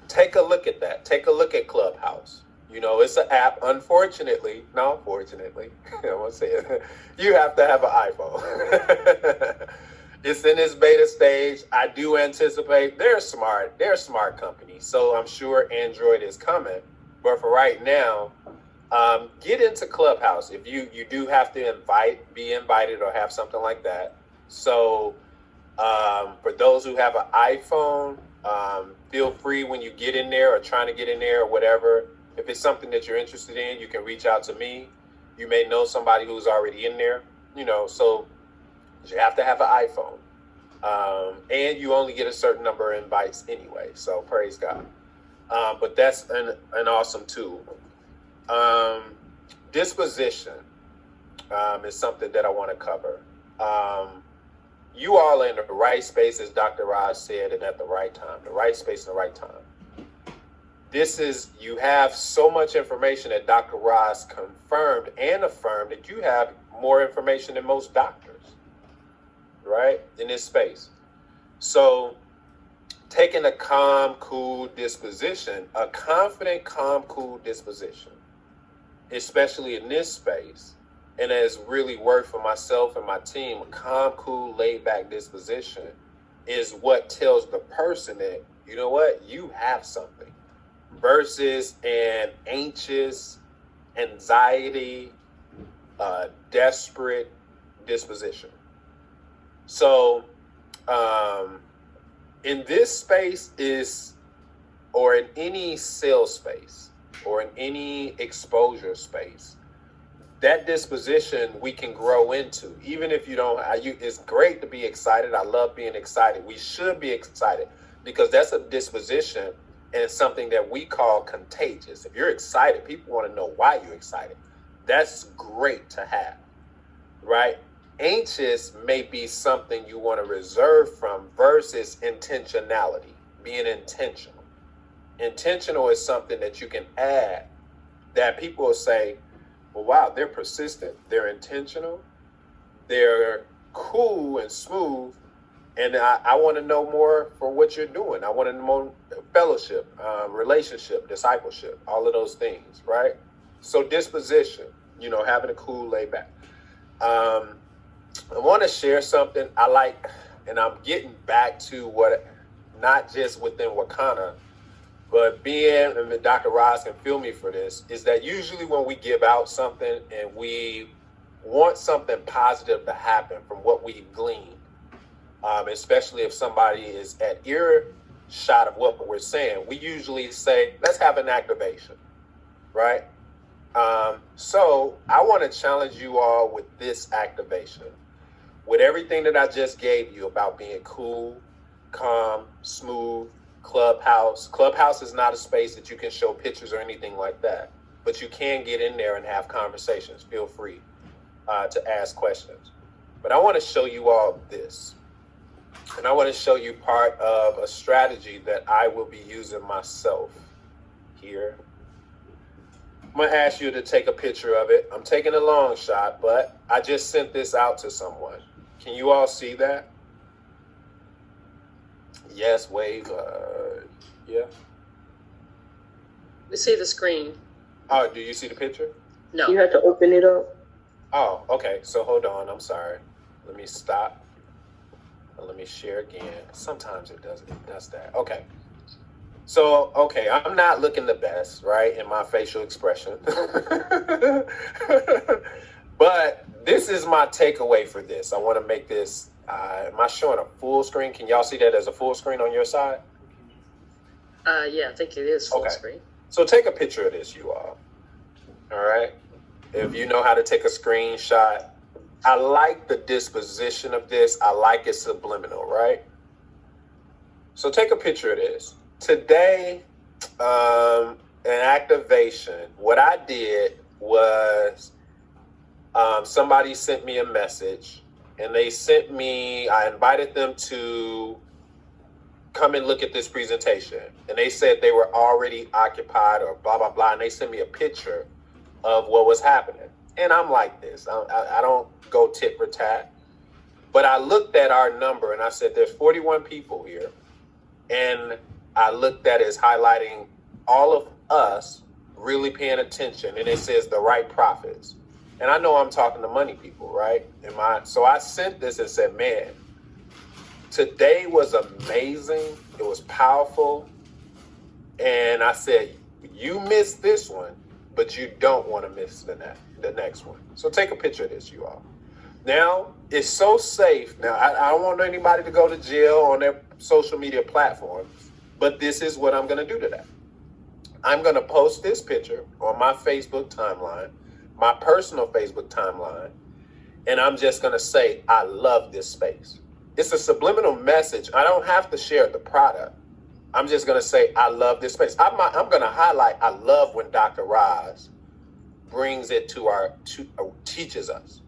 take a look at that. Take a look at Clubhouse. It's an app. Unfortunately, I won't say it. You have to have an iPhone. It's in its beta stage. I do anticipate they're smart. They're a smart company. So I'm sure Android is coming. But for right now, get into Clubhouse. If you do have to be invited or have something like that. So for those who have an iPhone, feel free when you get in there or trying to get in there or whatever. If it's something that you're interested in, you can reach out to me. You may know somebody who's already in there, so you have to have an iPhone. And you only get a certain number of invites anyway. So praise God. But that's an awesome tool. Disposition is something that I want to cover. You all are in the right space, as Dr. Raj said, and at the right time. The right space and the right time. You have so much information that Dr. Ross confirmed and affirmed that you have more information than most doctors, right, in this space. So taking a calm, cool disposition, a confident, calm, cool disposition, especially in this space, and has really worked for myself and my team, a calm, cool, laid-back disposition is what tells the person that, you know what, you have something. Versus an anxious, anxiety, desperate disposition. So, in this space or in any sales space, or in any exposure space, that disposition we can grow into. Even if you don't, it's great to be excited. I love being excited. We should be excited because that's a disposition. And it's something that we call contagious. If you're excited, people want to know why you're excited. That's great to have, right? Anxious may be something you want to reserve from versus intentionality, being intentional. Intentional is something that you can add that people will say, well, wow, they're persistent, they're intentional, they're cool and smooth. And I want to know more for what you're doing. I want to know fellowship, relationship, discipleship, all of those things, right? So disposition, having a cool laid back. I want to share something I like, and I'm getting back to what, not just within Wakanda, but and Dr. Ross can feel me for this, is that usually when we give out something and we want something positive to happen from what we've gleaned, especially if somebody is at earshot of what we're saying, we usually say, let's have an activation, right? So I want to challenge you all with this activation. With everything that I just gave you about being cool, calm, smooth, Clubhouse. Clubhouse is not a space that you can show pictures or anything like that, but you can get in there and have conversations. Feel free to ask questions. But I want to show you all this. And I want to show you part of a strategy that I will be using myself here. I'm going to ask you to take a picture of it. I'm taking a long shot, but I just sent this out to someone. Can you all see that? Yes, wave. Yeah. We see the screen. Oh, do you see the picture? No. You have to open it up. Oh, okay. So hold on. I'm sorry. Let me stop. Let me share again. Sometimes it does that. Okay. So, okay, I'm not looking the best, right, in my facial expression. But this is my takeaway for this. I want to make this Am I showing a full screen? Can y'all see that as a full screen on your side? Yeah, I think it is full screen. So take a picture of this, you all. All right. If you know how to take a screenshot, I like the disposition of this. I like it subliminal, right? So take a picture of this. Today, an activation. What I did was somebody sent me a message, and they sent me, I invited them to come and look at this presentation. And they said they were already occupied or blah, blah, blah. And they sent me a picture of what was happening. And I'm like this. I don't go tit for tat. But I looked at our number and I said, there's 41 people here. And I looked at it as highlighting all of us really paying attention. And it says the right profits. And I know I'm talking to money people, right? So I sent this and said, man, today was amazing. It was powerful. And I said, you missed this one, but you don't want to miss the next one. So take a picture of this, you all. Now, it's so safe. Now, I don't want anybody to go to jail on their social media platforms, but this is what I'm going to do today. I'm going to post this picture on my Facebook timeline, my personal Facebook timeline, and I'm just going to say, I love this space. It's a subliminal message. I don't have to share the product. I'm just going to say, I love this space. I'm going to highlight, I love when Dr. Roz brings it teaches us.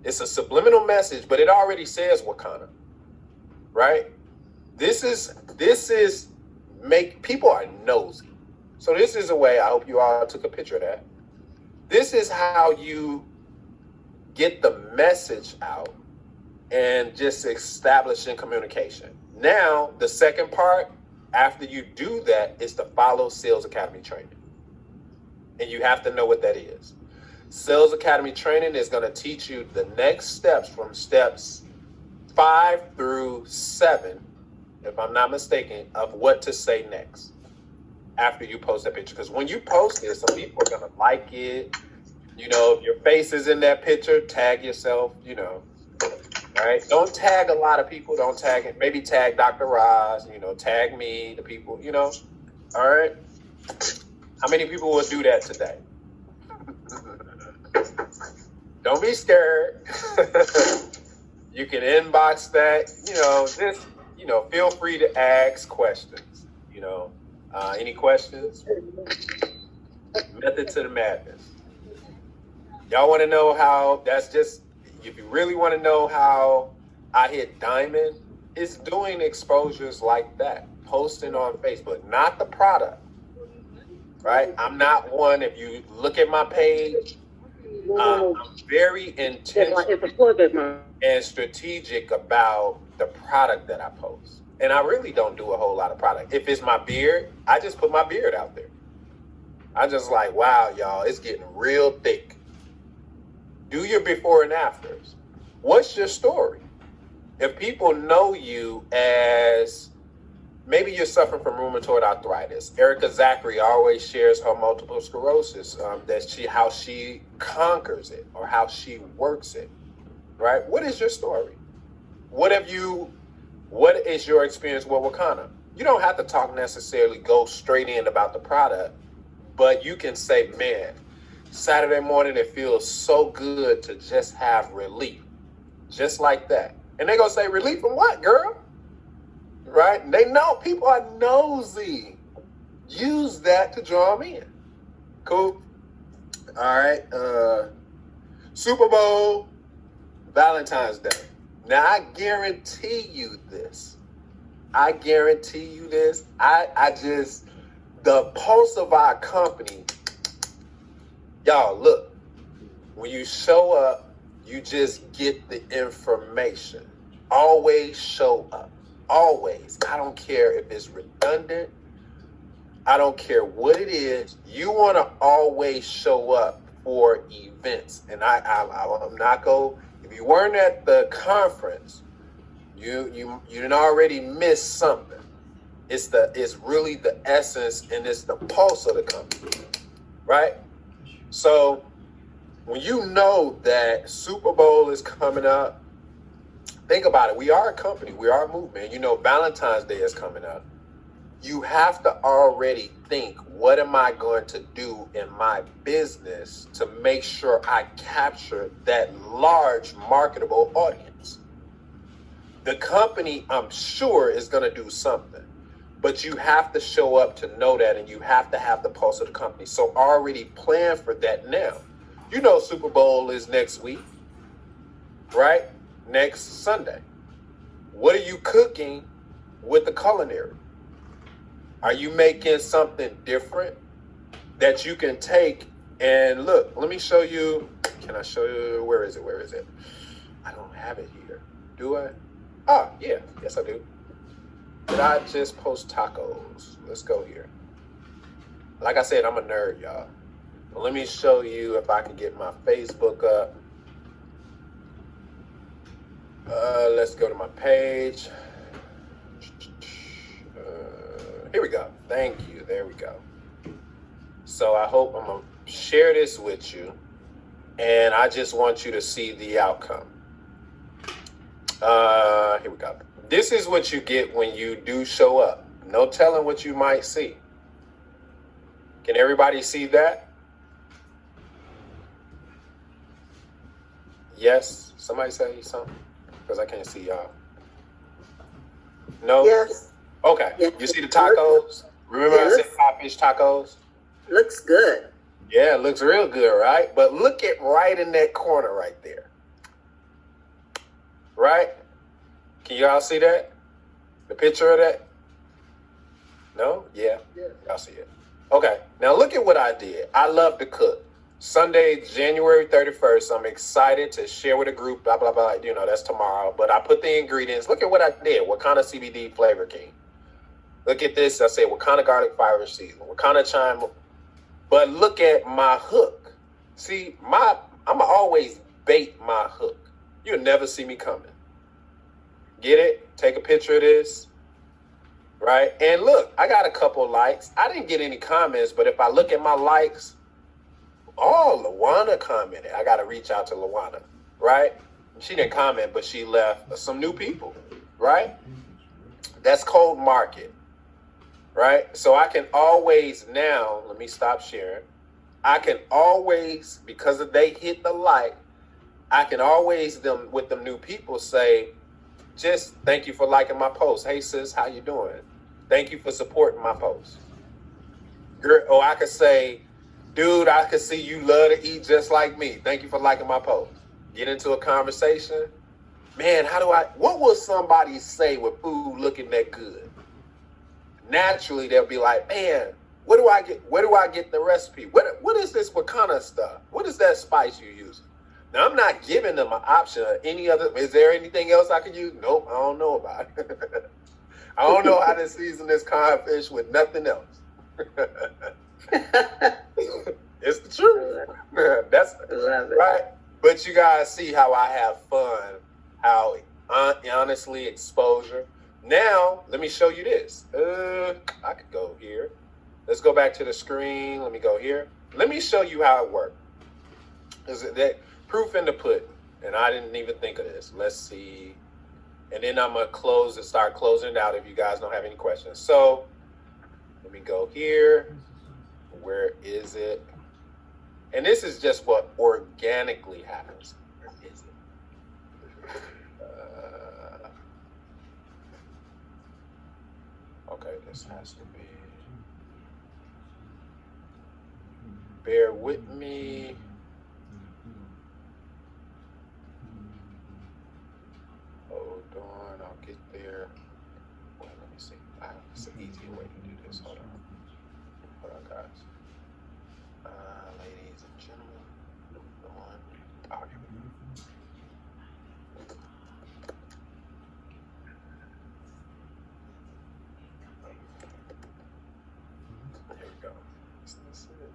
It's a subliminal message, but it already says Wakanda, right? This is people are nosy. So this is a way, I hope you all took a picture of that. This is how you get the message out and just establishing communication. Now, the second part, after you do that, is to follow Sales Academy training. And you have to know what that is. Sales Academy training is going to teach you the next steps from steps 5 through 7, if I'm not mistaken, of what to say next after you post that picture. Because when you post it, some people are going to like it. You know, if your face is in that picture, tag yourself, you know. All right, don't tag a lot of people. Don't tag it. Maybe tag Dr. Roz, you know, tag me, the people, you know. All right. How many people will do that today? Don't be scared. You can inbox that, you know, just, you know, feel free to ask questions, you know. Any questions? Method to the madness. Y'all want to know how that's just, if you really want to know how I hit diamond, it's doing exposures like that, posting on Facebook, not the product, right? I'm not one, if you look at my page, I'm very intentional and strategic about the product that I post. And I really don't do a whole lot of product. If it's my beard, I just put my beard out there. I just like, wow, y'all, it's getting real thick. Do your before and afters. What's your story? If people know you as, maybe you're suffering from rheumatoid arthritis. Erica Zachary always shares her multiple sclerosis, how she conquers it or how she works it, right? What is your story? What is your experience with Wakanda? You don't have to talk necessarily, go straight in about the product, but you can say, man, Saturday morning, it feels so good to just have relief. Just like that. And they're going to say, relief from what, girl? Right? And they know people are nosy. Use that to draw them in. Cool. All right. Super Bowl, Valentine's Day. Now, I guarantee you this. I just, the pulse of our company, y'all, look, when you show up, you just get the information. Always show up. Always. I don't care if it's redundant. I don't care what it is. You want to always show up for events. And I'm not going, if you weren't at the conference, you didn't already miss something. It's really the essence and it's the pulse of the company. Right? So when you know that Super Bowl is coming up, think about it. We are a company. We are a movement. You know, Valentine's Day is coming up. You have to already think, what am I going to do in my business to make sure I capture that large marketable audience? The company, I'm sure, is going to do something, but you have to show up to know that, and you have to have the pulse of the company. So already plan for that now. You know, Super Bowl is next week, right? Next Sunday. What are you cooking with the culinary? Are you making something different that you can take and look? Let me show you. Can I show you? Where is it? Where is it? I don't have it here. Do I? Ah, yeah. Yes, I do. Did I just post tacos? Let's go here. Like I said, I'm a nerd, y'all. But let me show you if I can get my Facebook up. Let's go to my page. Here we go. Thank you. There we go. So I hope I'm going to share this with you. And I just want you to see the outcome. Here we go. This is what you get when you do show up. No telling what you might see. Can everybody see that? Yes? Somebody say something? Because I can't see y'all. No? Yes. Okay. Yes. You see the tacos? Remember I said fish tacos? Looks good. Yeah, it looks real good, right? But look at right in that corner right there. Right? Can y'all see that? The picture of that? No? Yeah. Y'all see it. Okay. Now look at what I did. I love to cook. Sunday, January 31st, I'm excited to share with a group, blah, blah, blah. You know, that's tomorrow. But I put the ingredients. Look at what I did. What kind of CBD flavor king? Look at this. I said, what kind of garlic fiber seasoning? What kind of thyme? But look at my hook. See, I'm always bait my hook. You'll never see me coming. Get it? Take a picture of this. Right? And look, I got a couple likes. I didn't get any comments, but if I look at my likes, Lawana commented. I got to reach out to Lawana, right? She didn't comment, but she left some new people, right? That's cold market, right? So I can always now, let me stop sharing. I can always, because if they hit the like, I can always, with them new people, say, just thank you for liking my post. Hey, sis, how you doing? Thank you for supporting my post. Or I could say, dude, I can see you love to eat just like me. Thank you for liking my post. Get into a conversation. Man, what will somebody say with food looking that good? Naturally, they'll be like, man, where do I get the recipe? What is this Wakanda stuff? What is that spice you're using? Now, I'm not giving them an option of any other. Is there anything else I could use? Nope, I don't know about it. I don't know how to season this codfish with nothing else. It's the truth. That's right. But you guys see how I have fun, how honestly exposure. Now, let me show you this. I could go here. Let's go back to the screen. Let me go here. Let me show you how it works. Is it that proof in the pudding? And I didn't even think of this. Let's see. And then I'm going to start closing it out if you guys don't have any questions. So let me go here. Where is it? And this is just what organically happens. Where is it? Okay, this has to be. Bear with me. Hold on, I'll get there. Well, let me see. It's an easier way to do this. Hold on, guys. Ladies and gentlemen, here we go. Is this it?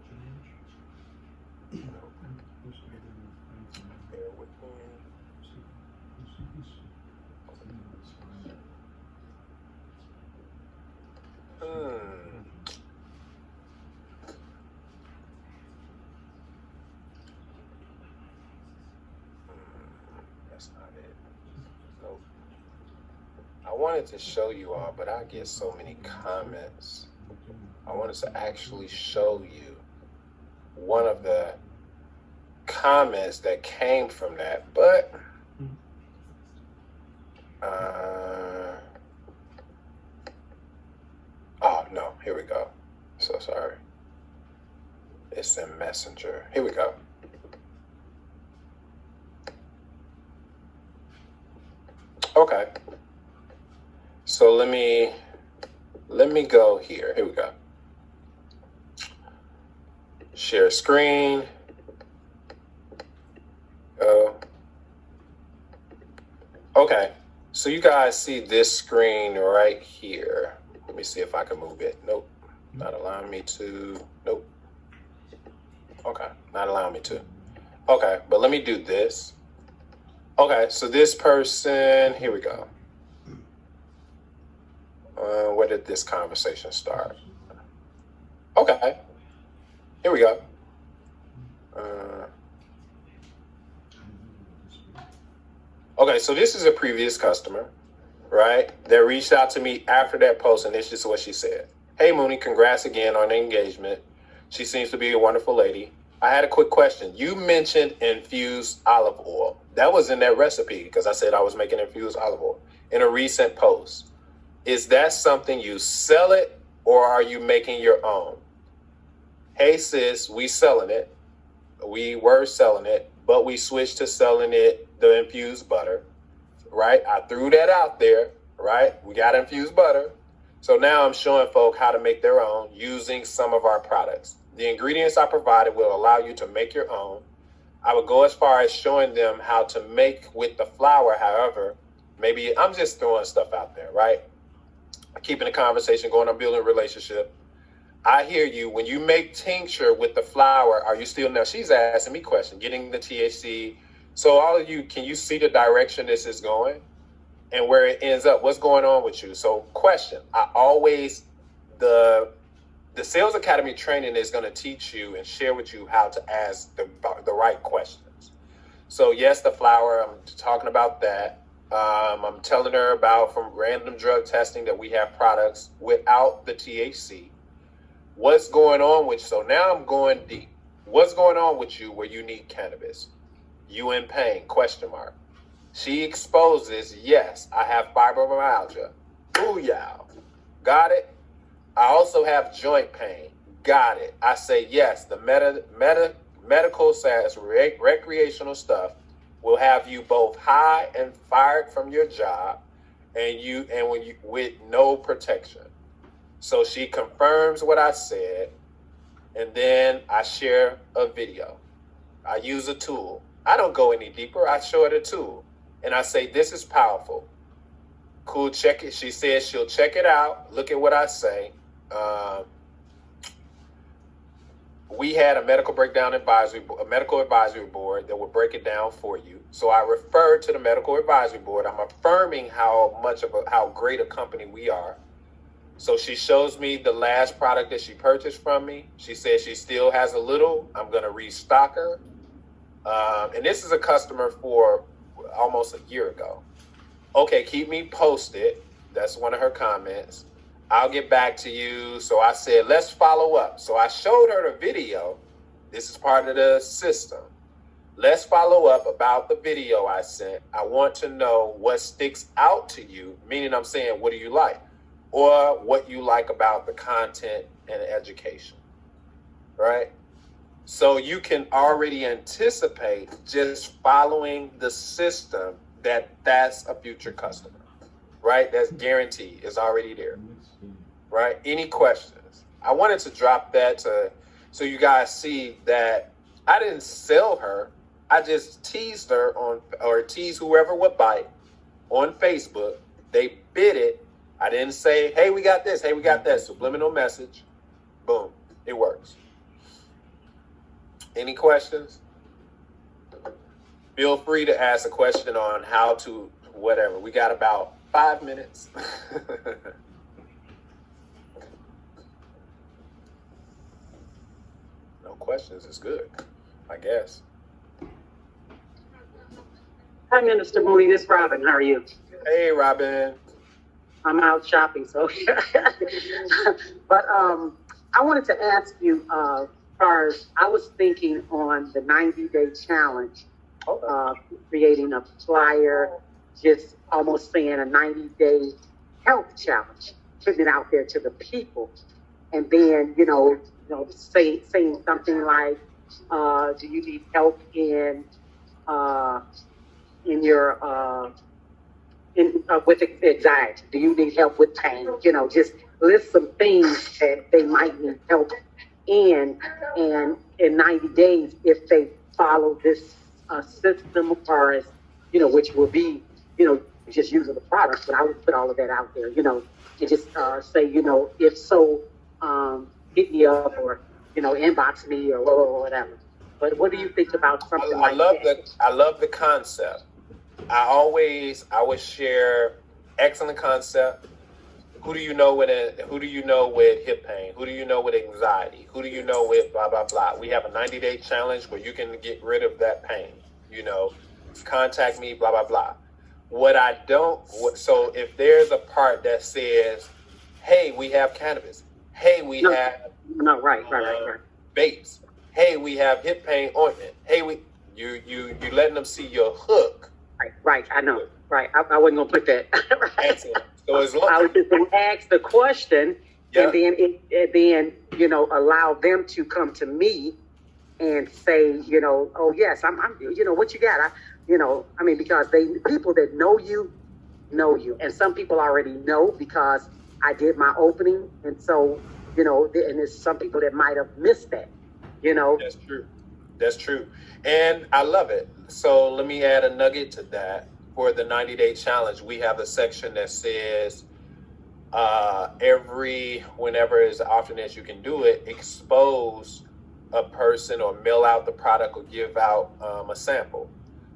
wanted to show you all, but I get so many comments. I wanted to actually show you one of the comments that came from that, but oh no, here we go. So sorry. It's in Messenger. Here we go. Okay. So let me go here. Here we go. Share screen. Okay. So you guys see this screen right here. Let me see if I can move it. Nope. Not allowing me to. Nope. Okay. Not allowing me to. Okay. But let me do this. Okay. So this person, here we go. Where did this conversation start? Okay. Here we go. Okay, so this is a previous customer, right? That reached out to me after that post, and this is what she said. Hey, Mooney, congrats again on the engagement. She seems to be a wonderful lady. I had a quick question. You mentioned infused olive oil. That was in that recipe because I said I was making infused olive oil in a recent post. Is that something you sell it or are you making your own? Hey, sis, we selling it. We were selling it, but we switched to selling it, the infused butter, right? I threw that out there, right? We got infused butter. So now I'm showing folk how to make their own using some of our products. The ingredients I provided will allow you to make your own. I would go as far as showing them how to make with the flour. However, maybe I'm just throwing stuff out there, right? Keeping the conversation going, I'm building a relationship. I hear you. When you make tincture with the flour, are you still, now she's asking me questions, getting the THC. So all of you, can you see the direction this is going and where it ends up? What's going on with you? So question, the Sales Academy training is going to teach you and share with you how to ask the right questions. So yes, the flour, I'm talking about that. I'm telling her about from random drug testing that we have products without the THC. What's going on with you? So now I'm going deep. What's going on with you where you need cannabis? You in pain? Question mark. She exposes, yes, I have fibromyalgia. Booyah. Got it? I also have joint pain. Got it. I say, yes, the medical / recreational stuff will have you both high and fired from your job and when you with no protection. So she confirms what I said, and then I share a video. I use a tool. I don't go any deeper. I show her the tool, and I say, this is powerful. Cool, check it. She says she'll check it out. Look at what I say. We had a medical advisory board that would break it down for you. So I referred to the medical advisory board. I'm affirming how great a company we are. So she shows me the last product that she purchased from me. She says she still has a little. I'm going to restock her. And this is a customer for almost a year ago. Okay, keep me posted. That's one of her comments. I'll get back to you. So I said, let's follow up. So I showed her the video. This is part of the system. Let's follow up about the video I sent. I want to know what sticks out to you, meaning I'm saying, what do you like? Or what you like about the content and education, right? So you can already anticipate just following the system that's a future customer, right? That's guaranteed. It's already there, right? Any questions? I wanted to drop that so you guys see that I didn't sell her. I just teased her or teased whoever would bite on Facebook. They bid it. I didn't say, hey, we got this. Hey, we got that. Subliminal message. Boom. It works. Any questions? Feel free to ask a question on how to whatever. We got about 5 minutes. No questions is good, I guess. Hi, Minister Mooney. This is Robin. How are you? Hey, Robin. I'm out shopping, so. But I wanted to ask you, first, I was thinking on the 90-day challenge, creating a flyer, just almost saying a 90-day health challenge, putting it out there to the people, and then saying something like, "Do you need help in your with anxiety? Do you need help with pain? Just list some things that they might need help in, and in 90 days, if they follow this system, or as which will be, just using the product. But I would put all of that out there, and just say, if so, hit me up, or inbox me, or whatever. But what do you think about something like that? I love the concept. I always share excellent concept. Who do you know with hip pain? Who do you know with anxiety? Who do you know with blah blah blah? We have a 90-day challenge where you can get rid of that pain. Contact me, blah blah blah. So if there's a part that says, "Hey, we have cannabis. Hey, we have right. vapes. Hey, we have hip pain ointment. Hey, you letting them see your hook." Right. I know. Right. I wasn't gonna put that. Right. Excellent. So as long I was just gonna ask the question, yeah. and then allow them to come to me and say, "Oh yes, I'm what you got?" Because people that know you, and some people already know because I did my opening, and so and there's some people that might have missed that. That's true. And I love it. So let me add a nugget to that. For the 90-day challenge, we have a section that says whenever as often as you can do it, expose a person or mail out the product or give out a sample.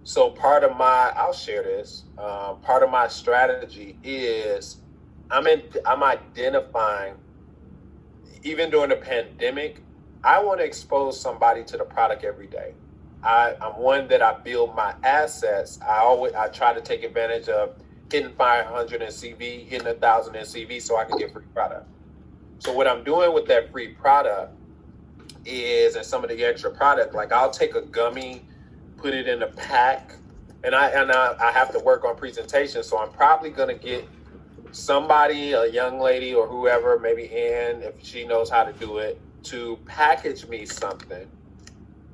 So I'll share this. Part of my strategy is I'm identifying, even during the pandemic, I want to expose somebody to the product every day. I'm one that I build my assets. I try to take advantage of hitting 500 in CV, hitting 1,000 in CV so I can get free product. So what I'm doing with that free product is, and some of the extra product, like I'll take a gummy, put it in a pack, and I have to work on presentation. So I'm probably going to get somebody, a young lady or whoever, maybe Ann, if she knows how to do it, to package me something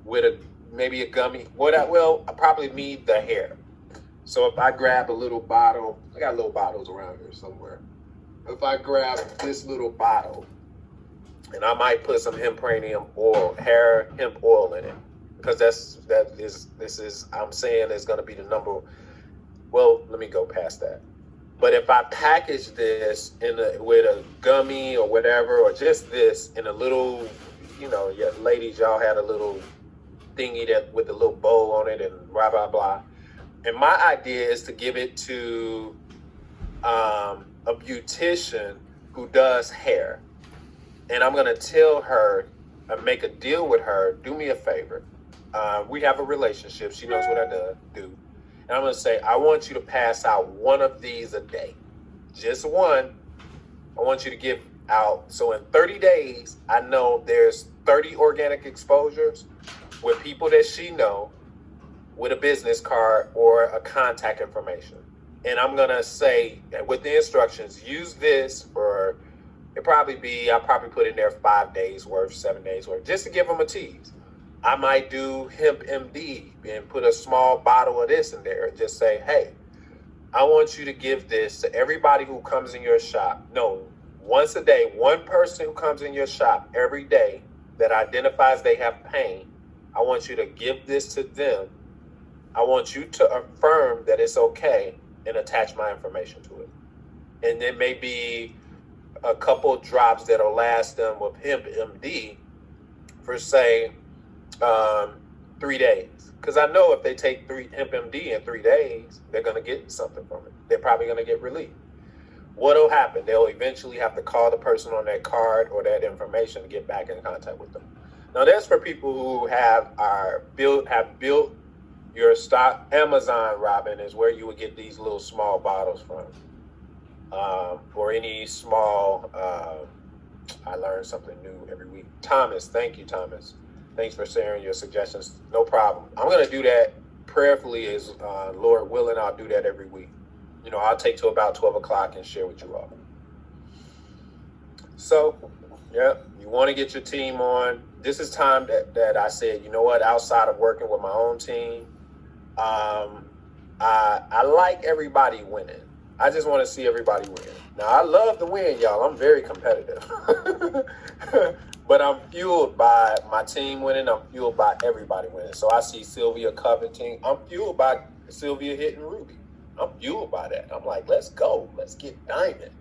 with maybe a gummy. I probably need the hair. So if I grab a little bottle, I got little bottles around here somewhere. If I grab this little bottle, and I might put some hemp oil in it, because I'm saying it's going to be the number. Well, let me go past that. But if I package this with a gummy or whatever, or just this in a little, ladies, y'all had a little thingy that with a little bow on it and blah, blah, blah. And my idea is to give it to a beautician who does hair. And I'm going to tell her, make a deal with her, do me a favor. We have a relationship. She knows what I do. And I'm going to say, I want you to pass out one of these a day. Just one. I want you to give out. So in 30 days, I know there's 30 organic exposures with people that she know, with a business card or a contact information. And I'm going to say, with the instructions, use this for, I'll probably put in there 5 days worth, 7 days worth, just to give them a tease. I might do Hemp MD and put a small bottle of this in there and just say, hey, I want you to give this to everybody who comes in your shop. No, once a day, one person who comes in your shop every day that identifies they have pain, I want you to give this to them. I want you to affirm that it's okay and attach my information to it. And there may be a couple drops that'll last them with Hemp MD for, say, 3 days. Because I know if they take Hemp MD in 3 days, they're going to get something from it. They're probably going to get relief. What'll happen? They'll eventually have to call the person on that card or that information to get back in contact with them. Now, that's for people who have built your stock. Amazon, Robin, is where you would get these little small bottles from. or any small, I learn something new every week. Thomas, thank you, Thomas. Thanks for sharing your suggestions. No problem. I'm going to do that prayerfully as Lord willing. I'll do that every week. I'll take to about 12 o'clock and share with you all. So, yeah, you want to get your team on. This is time that I said, you know what, outside of working with my own team, I like everybody winning. I just want to see everybody win. Now, I love to win, y'all. I'm very competitive. But I'm fueled by my team winning. I'm fueled by everybody winning. So I see Sylvia coveting. I'm fueled by Sylvia hitting Ruby. I'm fueled by that. I'm like, let's go. Let's get diamond.